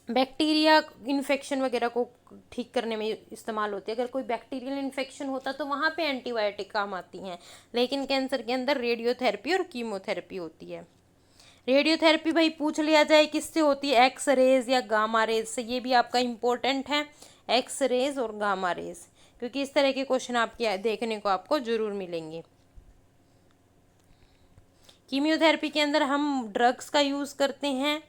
बैक्टीरिया इन्फेक्शन वगैरह को ठीक करने में इस्तेमाल होती है। अगर कोई बैक्टीरियल इन्फेक्शन होता तो वहाँ पे एंटीबायोटिक काम आती हैं, लेकिन कैंसर के अंदर रेडियोथेरेपी और कीमोथेरेपी होती है। रेडियोथेरेपी भाई पूछ लिया जाए किससे होती है, एक्स रेज या गामा रेज से, ये भी आपका इम्पोर्टेंट है, एक्स रेज और गामा रेज, क्योंकि इस तरह के क्वेश्चन आपके देखने को आपको जरूर मिलेंगे। कीमियोथेरेपी के अंदर हम ड्रग्स का यूज़ करते हैं,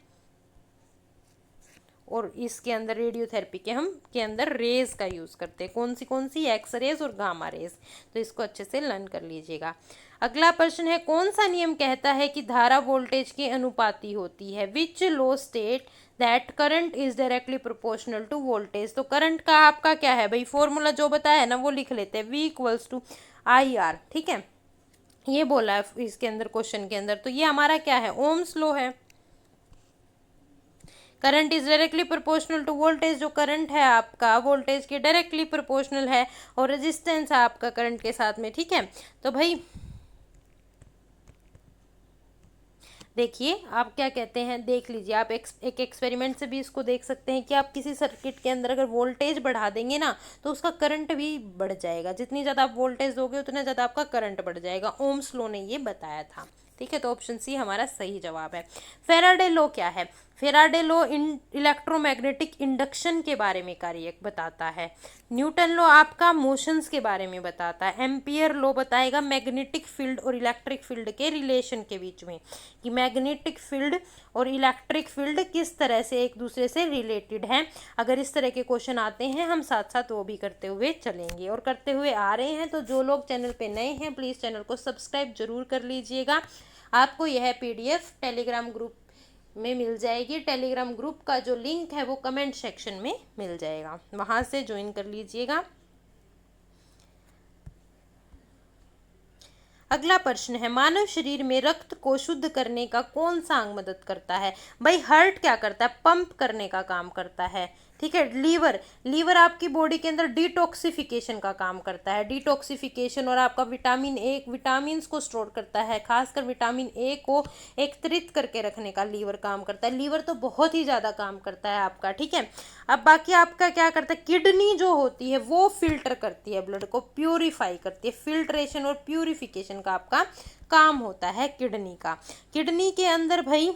और इसके अंदर रेडियोथेरेपी के अंदर रेज का यूज़ करते हैं। कौन सी एक्स रेज और गामा रेज। तो इसको अच्छे से लर्न कर लीजिएगा। अगला प्रश्न है, कौन सा नियम कहता है कि धारा वोल्टेज के अनुपाती होती है? Which law state that current is directly proportional to voltage? तो करंट का आपका क्या है भाई, फॉर्मूला जो बताया है ना वो लिख लेते हैं, V = IR, ठीक है, ये बोला है इसके अंदर क्वेश्चन के अंदर। तो ये हमारा क्या है, ओम्स लॉ है। Current is directly proportional to voltage, जो करंट है आपका वोल्टेज के डायरेक्टली प्रोपोर्शनल है, और रेजिस्टेंस है आपका करंट के साथ में, ठीक है। तो भाई देखिए आप क्या कहते हैं, देख लीजिए आप एक एक्सपेरिमेंट से भी इसको देख सकते हैं कि आप किसी सर्किट के अंदर अगर वोल्टेज बढ़ा देंगे ना तो उसका करंट भी बढ़ जाएगा। जितनी ज़्यादा आप वोल्टेज दोगे उतना ज़्यादा आपका करंट बढ़ जाएगा। ओम्स लॉ ने ये बताया था। ठीक है, तो ऑप्शन सी हमारा सही जवाब है। फेराडे लॉ क्या है? फेराडे लॉ इलेक्ट्रोमैग्नेटिक इंडक्शन के बारे में कार्य बताता है। न्यूटन लॉ आपका मोशंस के बारे में बताता है। एम्पियर लॉ बताएगा मैग्नेटिक फील्ड और इलेक्ट्रिक फील्ड के रिलेशन के बीच में, कि मैग्नेटिक फील्ड और इलेक्ट्रिक फील्ड किस तरह से एक दूसरे से रिलेटेड हैं। अगर इस तरह के क्वेश्चन आते हैं हम साथ साथ वो भी करते हुए चलेंगे और करते हुए आ रहे हैं। तो जो लोग चैनल पे नए हैं प्लीज़ चैनल को सब्सक्राइब जरूर कर लीजिएगा। आपको यह पीडीएफ टेलीग्राम ग्रुप में मिल जाएगी। टेलीग्राम ग्रुप का जो लिंक है वो कमेंट सेक्शन में मिल जाएगा, वहां से ज्वाइन कर लीजिएगा। अगला प्रश्न है, मानव शरीर में रक्त को शुद्ध करने का कौन सा अंग मदद करता है? भाई हार्ट क्या करता है? पंप करने का काम करता है। ठीक है, लीवर, लीवर आपकी बॉडी के अंदर डिटॉक्सिफिकेशन का काम करता है। डिटॉक्सिफिकेशन और आपका विटामिन ए, विटामिन को स्टोर करता है। खासकर विटामिन ए को एकत्रित करके रखने का लीवर काम करता है। लीवर तो बहुत ही ज़्यादा काम करता है आपका। ठीक है, अब बाकी आपका क्या करता है? किडनी जो होती है वो फिल्टर करती है, ब्लड को प्यूरिफाई करती है। फिल्ट्रेशन और प्यूरिफिकेशन का आपका काम होता है किडनी का। किडनी के अंदर भाई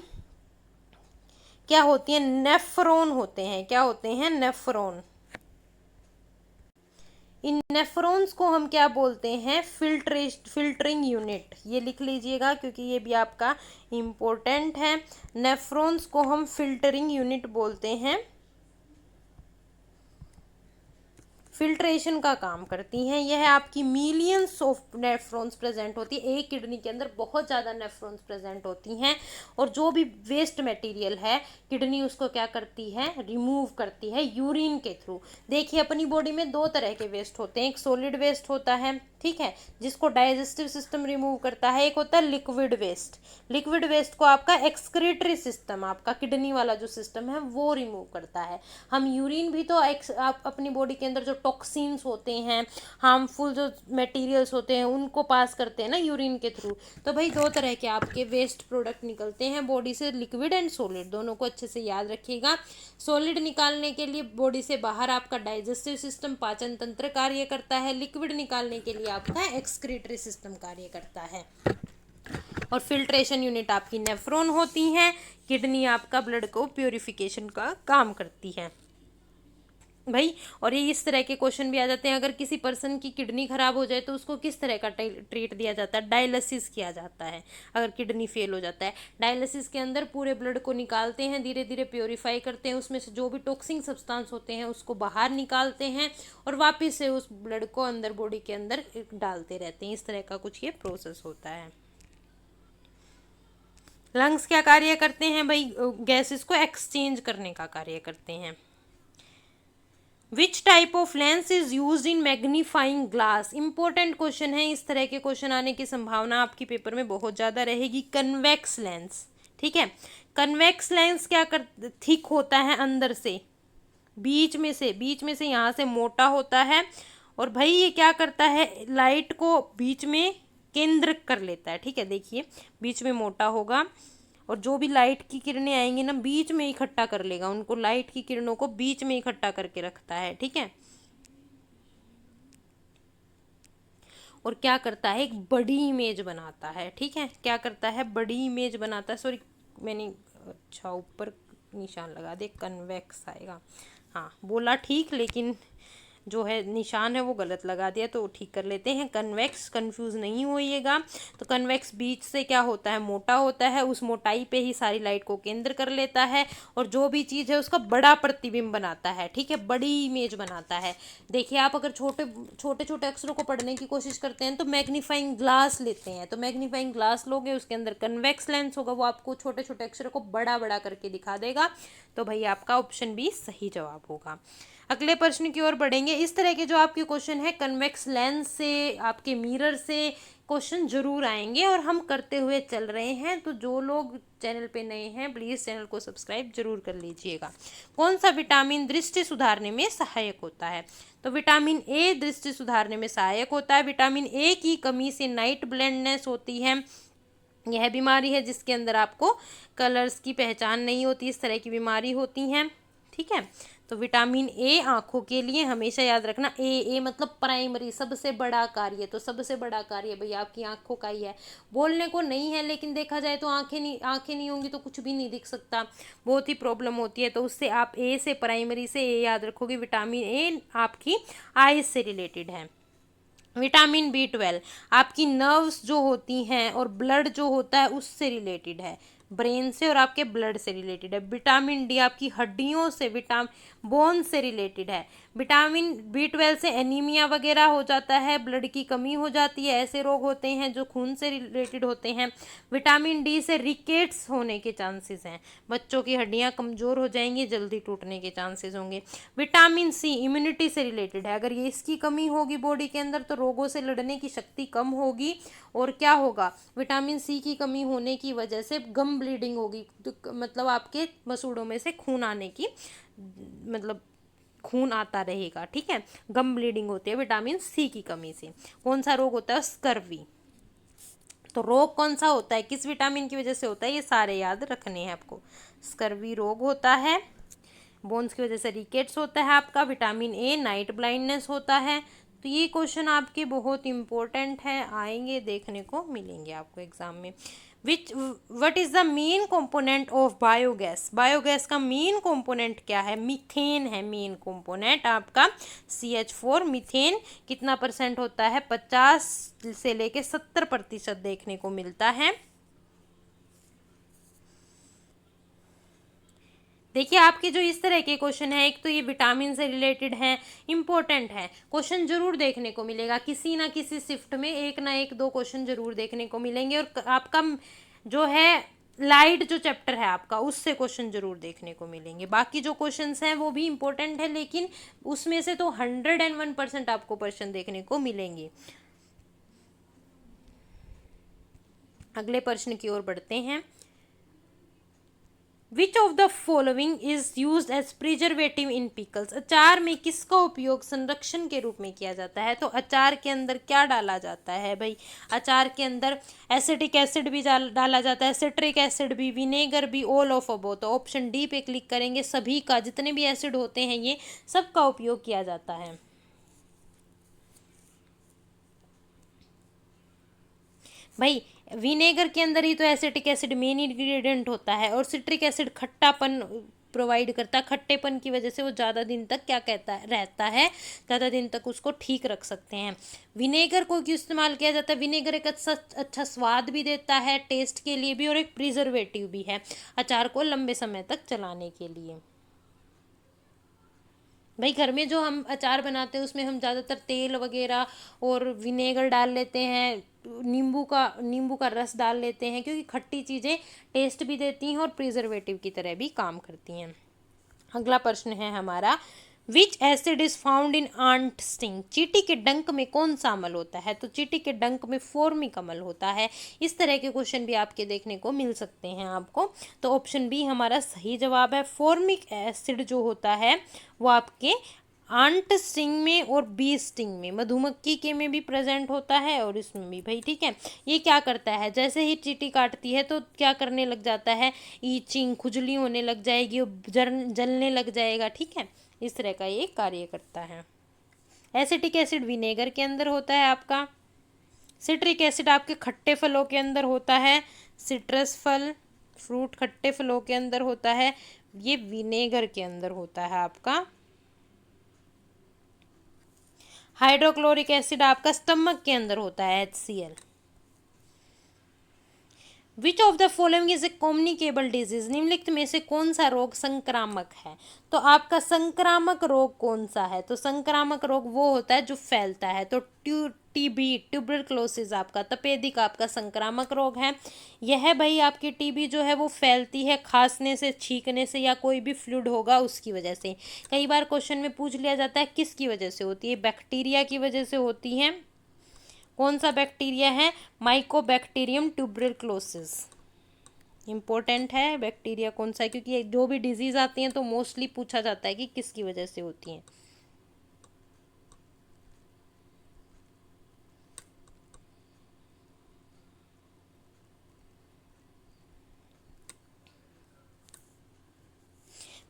क्या होती है? नेफ्रॉन होते हैं। क्या होते हैं? नेफ्रॉन। इन नेफ्रॉन्स को हम क्या बोलते हैं? Filtering unit. ये लिख लीजिएगा क्योंकि ये भी आपका इम्पोर्टेंट है। नेफ्रॉन्स को हम फिल्टरिंग यूनिट बोलते हैं, फिल्ट्रेशन का काम करती हैं। यह आपकी मिलियंस ऑफ नेफ्रॉन्स प्रेजेंट होती है। एक किडनी के अंदर बहुत ज़्यादा नेफ्रॉन्स प्रेजेंट होती हैं और जो भी वेस्ट मटेरियल है किडनी उसको क्या करती है? रिमूव करती है यूरिन के थ्रू। देखिए अपनी बॉडी में दो तरह के वेस्ट होते हैं, एक सॉलिड वेस्ट होता है, ठीक है, जिसको डाइजेस्टिव सिस्टम रिमूव करता है। एक होता है लिक्विड वेस्ट। लिक्विड वेस्ट को आपका एक्सक्रीटरी सिस्टम, आपका किडनी वाला जो सिस्टम है वो रिमूव करता है। हम यूरिन भी तो आप अपनी बॉडी के अंदर जो टॉक्सिन्स होते हैं, हार्मफुल जो मटेरियल्स होते हैं उनको पास करते हैं ना यूरिन के थ्रू। तो भाई दो तरह के आपके वेस्ट प्रोडक्ट निकलते हैं बॉडी से, लिक्विड एंड सॉलिड। दोनों को अच्छे से याद रखिएगा। सॉलिड निकालने के लिए बॉडी से बाहर आपका डाइजेस्टिव सिस्टम, पाचन तंत्र कार्य करता है। लिक्विड निकालने के लिए आपका एक्सक्रीटरी सिस्टम कार्य करता है। और फिल्ट्रेशन यूनिट आपकी नेफ्रॉन होती हैं। किडनी आपका ब्लड को प्यूरिफिकेशन का काम करती है भाई। और ये इस तरह के क्वेश्चन भी आ जाते हैं, अगर किसी पर्सन की किडनी खराब हो जाए तो उसको किस तरह का ट्रीट दिया जाता है? डायलिसिस किया जाता है। अगर किडनी फेल हो जाता है, डायलिसिस के अंदर पूरे ब्लड को निकालते हैं, धीरे धीरे प्योरीफाई करते हैं, उसमें से जो भी टॉक्सिक सब्सटेंस होते हैं उसको बाहर निकालते हैं और वापस से उस ब्लड को अंदर बॉडी के अंदर डालते रहते हैं। इस तरह का कुछ ये प्रोसेस होता है। लंग्स क्या कार्य करते हैं भाई? गैसेस को एक्सचेंज करने का कार्य करते हैं। Which type of lens is use in magnifying glass? Important question है, इस तरह के क्वेश्चन आने की संभावना आपकी पेपर में बहुत ज़्यादा रहेगी। कन्वेक्स लेंस, ठीक है। कन्वेक्स लेंस क्या कर, थिक होता है अंदर से, बीच में से यहाँ से मोटा होता है और भाई ये क्या करता है? लाइट को बीच में केंद्र कर लेता है। ठीक है, देखिए बीच में मोटा होगा और जो भी लाइट की किरणें आएंगी ना बीच में इकट्ठा कर लेगा उनको, लाइट की किरणों को बीच में इकट्ठा करके रखता है। ठीक है, और क्या करता है? एक बड़ी इमेज बनाता है। ठीक है, क्या करता है? बड़ी इमेज बनाता है। सॉरी मैंने अच्छा ऊपर निशान लगा दे, कन्वेक्स आएगा। हाँ बोला ठीक, लेकिन जो है निशान है वो गलत लगा दिया, तो ठीक कर लेते हैं। कन्वेक्स, कंफ्यूज नहीं होइएगा। तो कन्वेक्स बीच से क्या होता है? मोटा होता है, उस मोटाई पे ही सारी लाइट को केंद्र कर लेता है और जो भी चीज़ है उसका बड़ा प्रतिबिंब बनाता है। ठीक है, बड़ी इमेज बनाता है। देखिए आप अगर छोटे छोटे अक्षरों को पढ़ने की कोशिश करते हैं तो मैग्नीफाइंग ग्लास लेते हैं, तो मैग्नीफाइंग ग्लास लोगे उसके अंदर कन्वेक्स लेंस होगा, वो आपको छोटे छोटे अक्षरों को बड़ा बड़ा करके दिखा देगा। तो भाई आपका ऑप्शन बी सही जवाब होगा। अगले प्रश्न की ओर बढ़ेंगे। इस तरह के जो आपके क्वेश्चन है कन्वेक्स लेंस से, आपके मिरर से क्वेश्चन जरूर आएंगे और हम करते हुए चल रहे हैं। तो जो लोग चैनल पे नए हैं प्लीज़ चैनल को सब्सक्राइब जरूर कर लीजिएगा। कौन सा विटामिन दृष्टि सुधारने में सहायक होता है? तो विटामिन ए दृष्टि सुधारने में सहायक होता है। विटामिन ए की कमी से नाइट ब्लाइंडनेस होती है। यह बीमारी है जिसके अंदर आपको कलर्स की पहचान नहीं होती, इस तरह की बीमारी होती हैं। ठीक है, तो विटामिन ए आंखों के लिए हमेशा याद रखना, ए मतलब प्राइमरी, सबसे बड़ा कार्य। तो सबसे बड़ा कार्य भाई आपकी आंखों का ही है। बोलने को नहीं है, लेकिन देखा जाए तो आंखें नहीं होंगी तो कुछ भी नहीं दिख सकता, बहुत ही प्रॉब्लम होती है। तो उससे आप ए से, प्राइमरी से ए याद रखोगे। विटामिन ए आपकी आईज से रिलेटेड है। विटामिन बी 12 आपकी नर्व्स जो होती हैं और ब्लड जो होता है उससे रिलेटेड है, ब्रेन से और आपके ब्लड से रिलेटेड है। विटामिन डी आपकी हड्डियों से, बोन से रिलेटेड है। विटामिन बी 12 से एनीमिया वगैरह हो जाता है, ब्लड की कमी हो जाती है, ऐसे रोग होते हैं जो खून से रिलेटेड होते हैं। विटामिन डी से रिकेट्स होने के चांसेस हैं, बच्चों की हड्डियां कमज़ोर हो जाएंगी, जल्दी टूटने के चांसेस होंगे। विटामिन सी इम्यूनिटी से रिलेटेड है, अगर ये इसकी कमी होगी बॉडी के अंदर तो रोगों से लड़ने की शक्ति कम होगी। और क्या होगा, विटामिन सी की कमी होने की वजह से गम ब्लीडिंग होगी, तो मतलब आपके मसूड़ों में से खून आने की, मतलब खून आता रहेगा। ठीक है, गम ब्लीडिंग होती है विटामिन सी की कमी से। कौन सा रोग होता है, स्कर्वी। तो रोग कौन सा होता है, किस विटामिन की वजह से होता है, ये सारे याद रखने हैं आपको। स्कर्वी रोग होता है, बोन्स की वजह से रिकेट्स होता है आपका, विटामिन ए नाइट ब्लाइंडनेस होता है। तो ये क्वेश्चन आपके बहुत इंपॉर्टेंट है, आएंगे, देखने को मिलेंगे आपको एग्जाम में। What is the main component of biogas, biogas का मेन कंपोनेंट क्या है, मीथेन है मेन कंपोनेंट आपका, CH4। मीथेन कितना परसेंट होता है, 50 से लेके 70% देखने को मिलता है। देखिए आपके जो इस तरह के क्वेश्चन है, एक तो ये विटामिन से रिलेटेड है, इंपॉर्टेंट है, क्वेश्चन जरूर देखने को मिलेगा, किसी ना किसी शिफ्ट में एक ना एक दो क्वेश्चन जरूर देखने को मिलेंगे। और आपका जो है लाइट जो चैप्टर है आपका, उससे क्वेश्चन जरूर देखने को मिलेंगे। बाकी जो क्वेश्चंस हैं वो भी इंपॉर्टेंट है, लेकिन उसमें से तो 101% आपको क्वेश्चन देखने को मिलेंगे। अगले प्रश्न की ओर बढ़ते हैं। Which of the following is use as preservative in pickles, अचार में किसका उपयोग संरक्षण के रूप में किया जाता है। तो अचार के अंदर क्या डाला जाता है भाई, अचार के अंदर एसिटिक एसिड भी डाला जाता है, सिट्रिक एसिड भी, विनेगर भी, ऑल ऑफ अबोथ। तो ऑप्शन डी पे क्लिक करेंगे, सभी का, जितने भी एसिड होते हैं ये सबका उपयोग किया जाता है। भाई विनेगर के अंदर ही तो एसिटिक एसिड मेन इंग्रेडिएंट होता है, और सिट्रिक एसिड खट्टापन प्रोवाइड करता है, खट्टेपन की वजह से वो ज़्यादा दिन तक क्या कहता है, रहता है, ज़्यादा दिन तक उसको ठीक रख सकते हैं। विनेगर को क्यों इस्तेमाल किया जाता है, विनेगर एक अच्छा स्वाद भी देता है टेस्ट के लिए भी, और एक प्रिजर्वेटिव भी है अचार को लंबे समय तक चलाने के लिए। भाई घर में जो हम अचार बनाते हैं उसमें हम ज़्यादातर तेल वगैरह और विनेगर डाल लेते हैं, नींबू का रस डाल लेते हैं, क्योंकि खट्टी चीज़ें टेस्ट भी देती हैं और प्रिजर्वेटिव की तरह भी काम करती हैं। अगला प्रश्न है हमारा, which acid is found in ant sting, चींटी के डंक में कौन सा अम्ल होता है। तो चींटी के डंक में फॉर्मिक अम्ल होता है। इस तरह के क्वेश्चन भी आपके देखने को मिल सकते हैं आपको। तो ऑप्शन बी हमारा सही जवाब है। फॉर्मिक एसिड जो होता है वो आपके आंट स्टिंग में और बी स्टिंग में, मधुमक्खी के में भी प्रेजेंट होता है और इसमें भी भाई। ठीक है, ये क्या करता है, जैसे ही चींटी काटती है तो क्या करने लग जाता है, ईचिंग, खुजली होने लग जाएगी और जलने लग जाएगा। ठीक है, इस तरह का ये कार्य करता है। एसिटिक एसिड विनेगर के अंदर होता है आपका, सिट्रिक एसिड आपके खट्टे फलों के अंदर होता है, सिट्रस फल, फ्रूट खट्टे फलों के अंदर होता है, ये विनेगर के अंदर होता है आपका। हाइड्रोक्लोरिक एसिड आपका स्टमक के अंदर होता है, HCl। Which of the following is a communicable disease, निम्नलिखित में से कौन सा रोग संक्रामक है। तो आपका संक्रामक रोग कौन सा है, तो संक्रामक रोग वो होता है जो फैलता है। तो टीबी, ट्यूबरक्लोसिस आपका, तपेदिक आपका संक्रामक रोग है। यह भाई आपकी टीबी जो है वो फैलती है खांसने से, छींकने से, या कोई भी फ्लूइड होगा उसकी वजह से। कई बार क्वेश्चन में पूछ लिया जाता है किसकी वजह से होती है, बैक्टीरिया की वजह से होती है। कौन सा बैक्टीरिया है, माइकोबैक्टीरियम ट्यूबरक्लोसिस। इंपॉर्टेंट है बैक्टीरिया कौन सा है, क्योंकि जो भी डिजीज आती हैं तो मोस्टली पूछा जाता है कि किसकी वजह से होती हैं।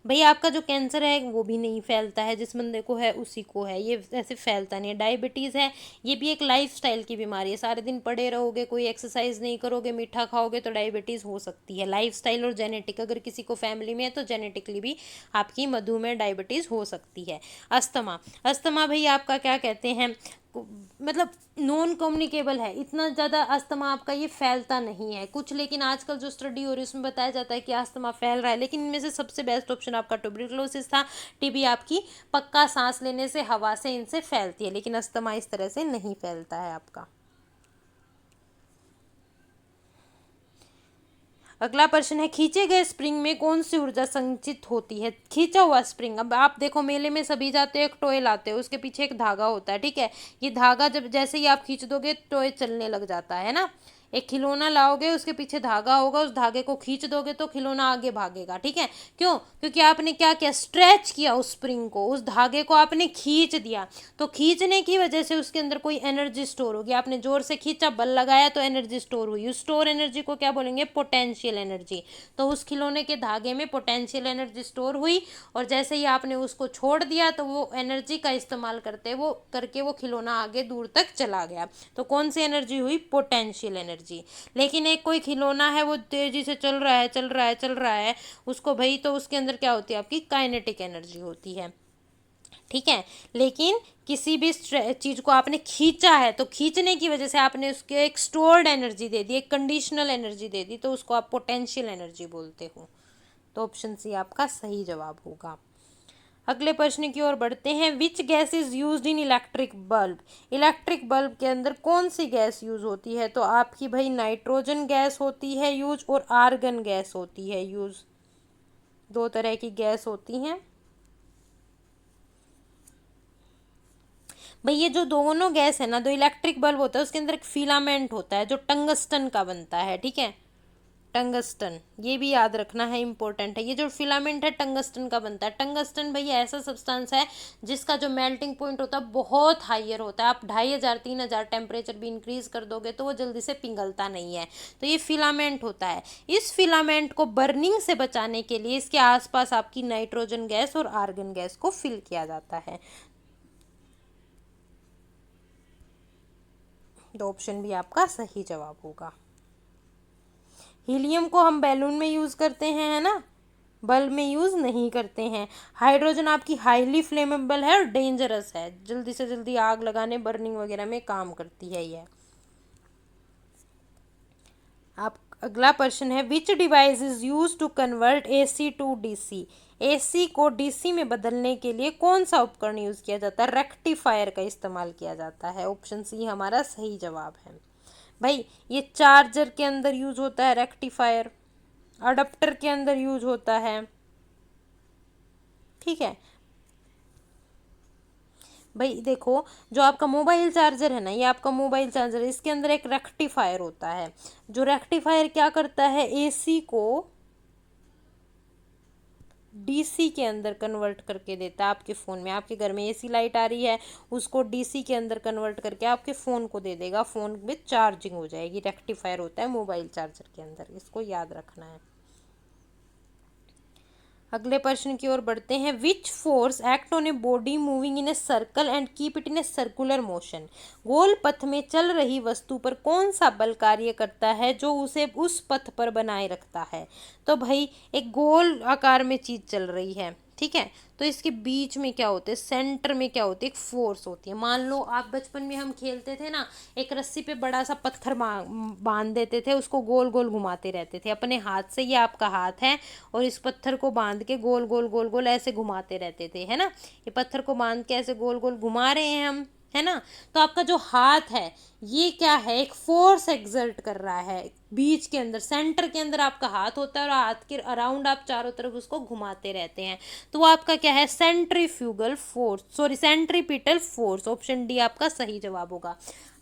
भैया आपका जो कैंसर है वो भी नहीं फैलता है, जिस बंदे को है उसी को है, ये ऐसे फैलता नहीं है। डायबिटीज़ है, ये भी एक लाइफस्टाइल की बीमारी है। सारे दिन पड़े रहोगे, कोई एक्सरसाइज नहीं करोगे, मीठा खाओगे तो डायबिटीज़ हो सकती है। लाइफस्टाइल और जेनेटिक, अगर किसी को फैमिली में है तो जेनेटिकली भी आपकी मधुमेह डायबिटीज़ हो सकती है। अस्थमा, अस्थमा भैया आपका क्या कहते हैं, मतलब नॉन कम्युनिकेबल है, इतना ज़्यादा अस्थमा आपका ये फैलता नहीं है कुछ, लेकिन आजकल जो स्टडी हो रही है उसमें बताया जाता है कि अस्थमा फैल रहा है। लेकिन इनमें से सबसे बेस्ट ऑप्शन आपका ट्यूबरक्लोसिस था। टीबी आपकी पक्का सांस लेने से, हवा से, इनसे फैलती है, लेकिन अस्थमा इस तरह से नहीं फैलता है आपका। अगला प्रश्न है, खींचे गए स्प्रिंग में कौन सी ऊर्जा संचित होती है। खींचा हुआ स्प्रिंग, अब आप देखो मेले में सभी जाते हो, एक टॉय लाते हो, उसके पीछे एक धागा होता है, ठीक है। ये धागा जब जैसे ही आप खींच दोगे टॉय चलने लग जाता है ना। एक खिलौना लाओगे, उसके पीछे धागा होगा, उस धागे को खींच दोगे तो खिलौना आगे भागेगा, ठीक है। क्यों? क्योंकि आपने क्या किया, स्ट्रेच किया उस स्प्रिंग को, उस धागे को आपने खींच दिया। तो खींचने की वजह से उसके अंदर कोई एनर्जी स्टोर होगी। आपने जोर से खींचा, बल लगाया तो एनर्जी स्टोर हुई। उस स्टोर एनर्जी को क्या बोलेंगे, पोटेंशियल एनर्जी। तो उस खिलौने के धागे में पोटेंशियल एनर्जी स्टोर हुई, और जैसे ही आपने उसको छोड़ दिया तो वो एनर्जी का इस्तेमाल करके वो खिलौना आगे दूर तक चला गया। तो कौन सी एनर्जी हुई, पोटेंशियल एनर्जी। लेकिन एक कोई खिलौना है, वो तेजी से चल रहा है, चल रहा है, चल रहा है, उसको भाई तो उसके अंदर क्या होती है, आपकी काइनेटिक एनर्जी होती है, ठीक है। लेकिन किसी भी चीज को आपने खींचा है, तो खींचने की वजह से आपने उसके एक स्टोर्ड एनर्जी दे दी, एक कंडीशनल एनर्जी दे दी, तो उसको आप पोटेंशियल एनर्जी बोलते हो। तो ऑप्शन सी आपका सही जवाब होगा। अगले प्रश्न की ओर बढ़ते हैं, which gas is used in electric bulb. Electric bulb के अंदर कौन सी गैस यूज होती है। तो आपकी भाई नाइट्रोजन गैस होती है यूज, और आर्गन गैस होती है यूज। दो तरह की गैस होती हैं भाई। ये जो दोनों गैस है ना, जो इलेक्ट्रिक बल्ब होता है उसके अंदर एक फिलामेंट होता है जो टंगस्टन का बनता है, ठीक है। टंगस्टन, ये भी याद रखना है, इंपॉर्टेंट है। ये जो फिलामेंट है टंगस्टन का बनता है। टंगस्टन भैया ऐसा सब्सटेंस है जिसका जो मेल्टिंग पॉइंट होता है बहुत हाइयर होता है। आप 2500 3000 टेम्परेचर भी इंक्रीज कर दोगे तो वो जल्दी से पिघलता नहीं है। तो ये फिलामेंट होता है। इस फिलामेंट को बर्निंग से बचाने के लिए इसके आसपास आपकी नाइट्रोजन गैस और आर्गन गैस को फिल किया जाता है। तो ऑप्शन भी आपका सही जवाब होगा। हीलियम को हम बैलून में यूज़ करते हैं, है ना, बल्ब में यूज़ नहीं करते हैं। हाइड्रोजन आपकी हाईली फ्लेमेबल है और डेंजरस है, जल्दी से जल्दी आग लगाने, बर्निंग वगैरह में काम करती है ये। आप अगला प्रश्न है, which device is use to convert AC to DC. AC को डीसी में बदलने के लिए कौन सा उपकरण यूज किया जाता है। रेक्टिफायर का इस्तेमाल किया जाता है। ऑप्शन सी हमारा सही जवाब है। भाई ये चार्जर के अंदर यूज होता है रेक्टिफायर, अडप्टर के अंदर यूज होता है, ठीक है। भाई देखो, जो आपका मोबाइल चार्जर है ना, ये आपका मोबाइल चार्जर है, इसके अंदर एक रेक्टिफायर होता है। जो रेक्टिफायर क्या करता है, एसी को डीसी के अंदर कन्वर्ट करके देता है आपके फ़ोन में। आपके घर में एसी लाइट आ रही है, उसको डीसी के अंदर कन्वर्ट करके आपके फ़ोन को दे देगा, फ़ोन में चार्जिंग हो जाएगी। रेक्टिफायर होता है मोबाइल चार्जर के अंदर, इसको याद रखना है। अगले प्रश्न की ओर बढ़ते हैं, which force act on a body moving in a circle and keep it in a circular motion. गोल पथ में चल रही वस्तु पर कौन सा बल कार्य करता है जो उसे उस पथ पर बनाए रखता है। तो भाई एक गोल आकार में चीज चल रही है, ठीक है, तो इसके बीच में क्या होते हैं, सेंटर में क्या होती है, एक फोर्स होती है। मान लो आप बचपन में हम खेलते थे ना, एक रस्सी पे बड़ा सा पत्थर बांध देते थे, उसको गोल गोल घुमाते रहते थे अपने हाथ से। ये आपका हाथ है और इस पत्थर को बांध के गोल गोल गोल गोल ऐसे घुमाते रहते थे, है ना। ये पत्थर को बांध के ऐसे गोल गोल घुमा रहे हैं हम, है ना। तो आपका जो हाथ है ये क्या है, एक फोर्स एक्सर्ट कर रहा है बीच के अंदर, सेंटर के अंदर आपका हाथ होता है और हाथ के अराउंड आप चारों तरफ उसको घुमाते रहते हैं। तो वो आपका क्या है, centrifugal force, sorry centripetal force. Option D आपका सही जवाब होगा।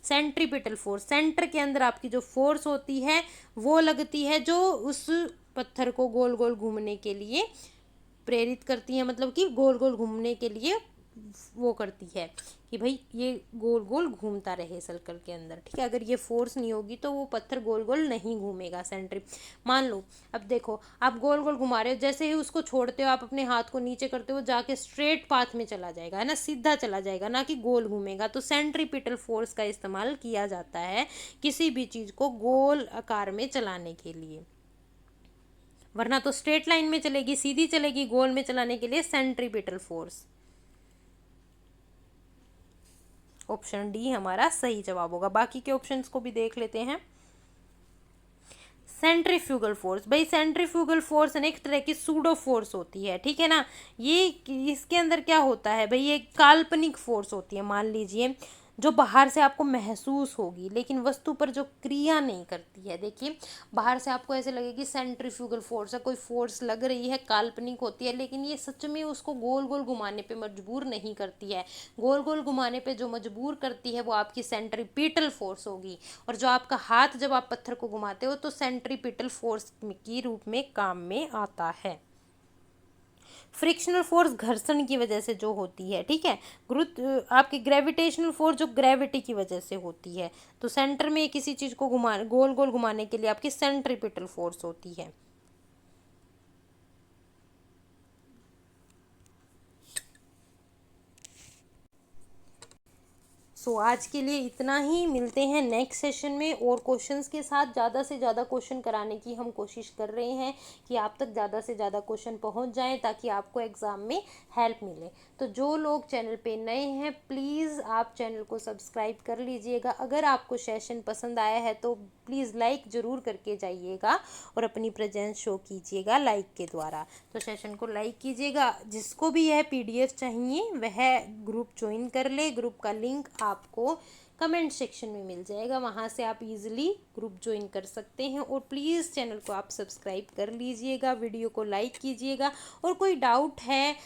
सेंट्रीपिटल फोर्स, सेंटर के अंदर आपकी जो फोर्स होती है वो लगती है, जो उस पत्थर को गोल गोल घूमने के लिए प्रेरित करती है, मतलब कि गोल गोल घूमने के लिए वो करती है कि भाई ये गोल गोल घूमता रहे सर्कल के अंदर, ठीक है। अगर ये फोर्स नहीं होगी तो वो पत्थर गोल गोल नहीं घूमेगा सेंट्री। मान लो अब देखो आप गोल गोल घुमा रहे हो, जैसे ही उसको छोड़ते हो आप अपने हाथ को नीचे करते हो, जाके स्ट्रेट पाथ में चला जाएगा, है ना, सीधा चला जाएगा, ना कि गोल घूमेगा। तो सेंट्रीपिटल फोर्स का इस्तेमाल किया जाता है किसी भी चीज को गोल आकार में चलाने के लिए, वरना तो स्ट्रेट लाइन में चलेगी, सीधी चलेगी। गोल में चलाने के लिए सेंट्रीपिटल फोर्स। ऑप्शन डी हमारा सही जवाब होगा। बाकी के ऑप्शंस को भी देख लेते हैं। सेंट्रीफ्यूगल फोर्स, भाई सेंट्रीफ्यूगल फोर्स एक तरह की सूडो फोर्स होती है, ठीक है ना। ये इसके अंदर क्या होता है भाई, ये काल्पनिक फोर्स होती है, मान लीजिए, जो बाहर से आपको महसूस होगी लेकिन वस्तु पर जो क्रिया नहीं करती है। देखिए बाहर से आपको ऐसे लगेगी सेंट्रीफ्यूगल फोर्स है, कोई फोर्स लग रही है, काल्पनिक होती है, लेकिन ये सच में उसको गोल गोल घुमाने पे मजबूर नहीं करती है। गोल गोल घुमाने पे जो मजबूर करती है वो आपकी सेंट्रीपिटल फोर्स होगी। और जो आपका हाथ जब आप पत्थर को घुमाते हो तो सेंट्रीपिटल फोर्स के रूप में काम में आता है। फ्रिक्शनल फोर्स घर्षण की वजह से जो होती है, ठीक है। गुरुत्व आपकी ग्रेविटेशनल फोर्स जो ग्रेविटी की वजह से होती है। तो सेंटर में किसी चीज को घुमा गोल गोल घुमाने के लिए आपकी सेंट्रीपिटल फोर्स होती है। आज के लिए इतना ही। मिलते हैं नेक्स्ट सेशन में और क्वेश्चंस के साथ। ज़्यादा से ज़्यादा क्वेश्चन कराने की हम कोशिश कर रहे हैं कि आप तक ज़्यादा से ज़्यादा क्वेश्चन पहुंच जाएं ताकि आपको एग्ज़ाम में हेल्प मिले। तो जो लोग चैनल पे नए हैं प्लीज़ आप चैनल को सब्सक्राइब कर लीजिएगा। अगर आपको सेशन पसंद आया है तो प्लीज़ लाइक ज़रूर करके जाइएगा और अपनी प्रेजेंस शो कीजिएगा लाइक के द्वारा। तो सेशन को लाइक कीजिएगा। जिसको भी यह PDF चाहिए वह ग्रुप ज्वाइन कर ले। ग्रुप का लिंक आपको कमेंट सेक्शन में मिल जाएगा, वहाँ से आप इजीली ग्रुप ज्वाइन कर सकते हैं। और प्लीज़ चैनल को आप सब्सक्राइब कर लीजिएगा, वीडियो को लाइक कीजिएगा। और कोई डाउट है,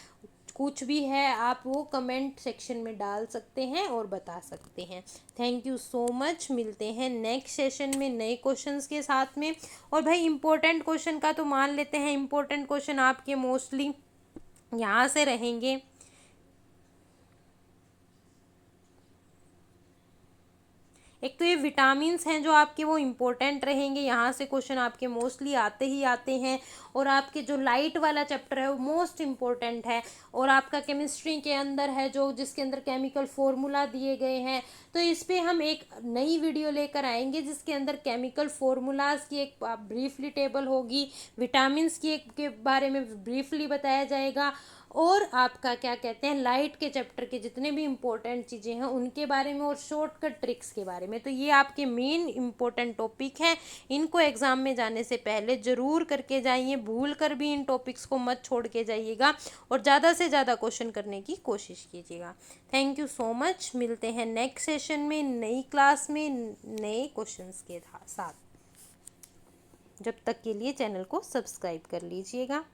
कुछ भी है, आप वो कमेंट सेक्शन में डाल सकते हैं और बता सकते हैं। Thank you so much. मिलते हैं नेक्स्ट सेशन में नए क्वेश्चंस के साथ में। और भाई इंपॉर्टेंट क्वेश्चन का तो मान लेते हैं, इंपॉर्टेंट क्वेश्चन आपके मोस्टली यहाँ से रहेंगे। एक तो ये विटामिन्स हैं जो आपके वो इम्पोर्टेंट रहेंगे, यहाँ से क्वेश्चन आपके मोस्टली आते ही आते हैं। और आपके जो लाइट वाला चैप्टर है वो मोस्ट इम्पोर्टेंट है। और आपका केमिस्ट्री के अंदर है जो जिसके अंदर केमिकल फॉर्मूला दिए गए हैं। तो इस पे हम एक नई वीडियो लेकर आएंगे जिसके अंदर केमिकल फॉर्मूलाज की एक ब्रीफली टेबल होगी, विटामिन्स की एक के बारे में ब्रीफली बताया जाएगा, और आपका क्या कहते हैं लाइट के चैप्टर के जितने भी इम्पोर्टेंट चीज़ें हैं उनके बारे में और शॉर्टकट ट्रिक्स के बारे में। तो ये आपके मेन इम्पोर्टेंट टॉपिक हैं। इनको एग्ज़ाम में जाने से पहले ज़रूर करके जाइए, भूल कर भी इन टॉपिक्स को मत छोड़ के जाइएगा और ज़्यादा से ज़्यादा क्वेश्चन करने की कोशिश कीजिएगा। Thank you so much. मिलते हैं नेक्स्ट सेशन में नई क्लास में नए क्वेश्चंस के साथ। जब तक के लिए चैनल को सब्सक्राइब कर लीजिएगा।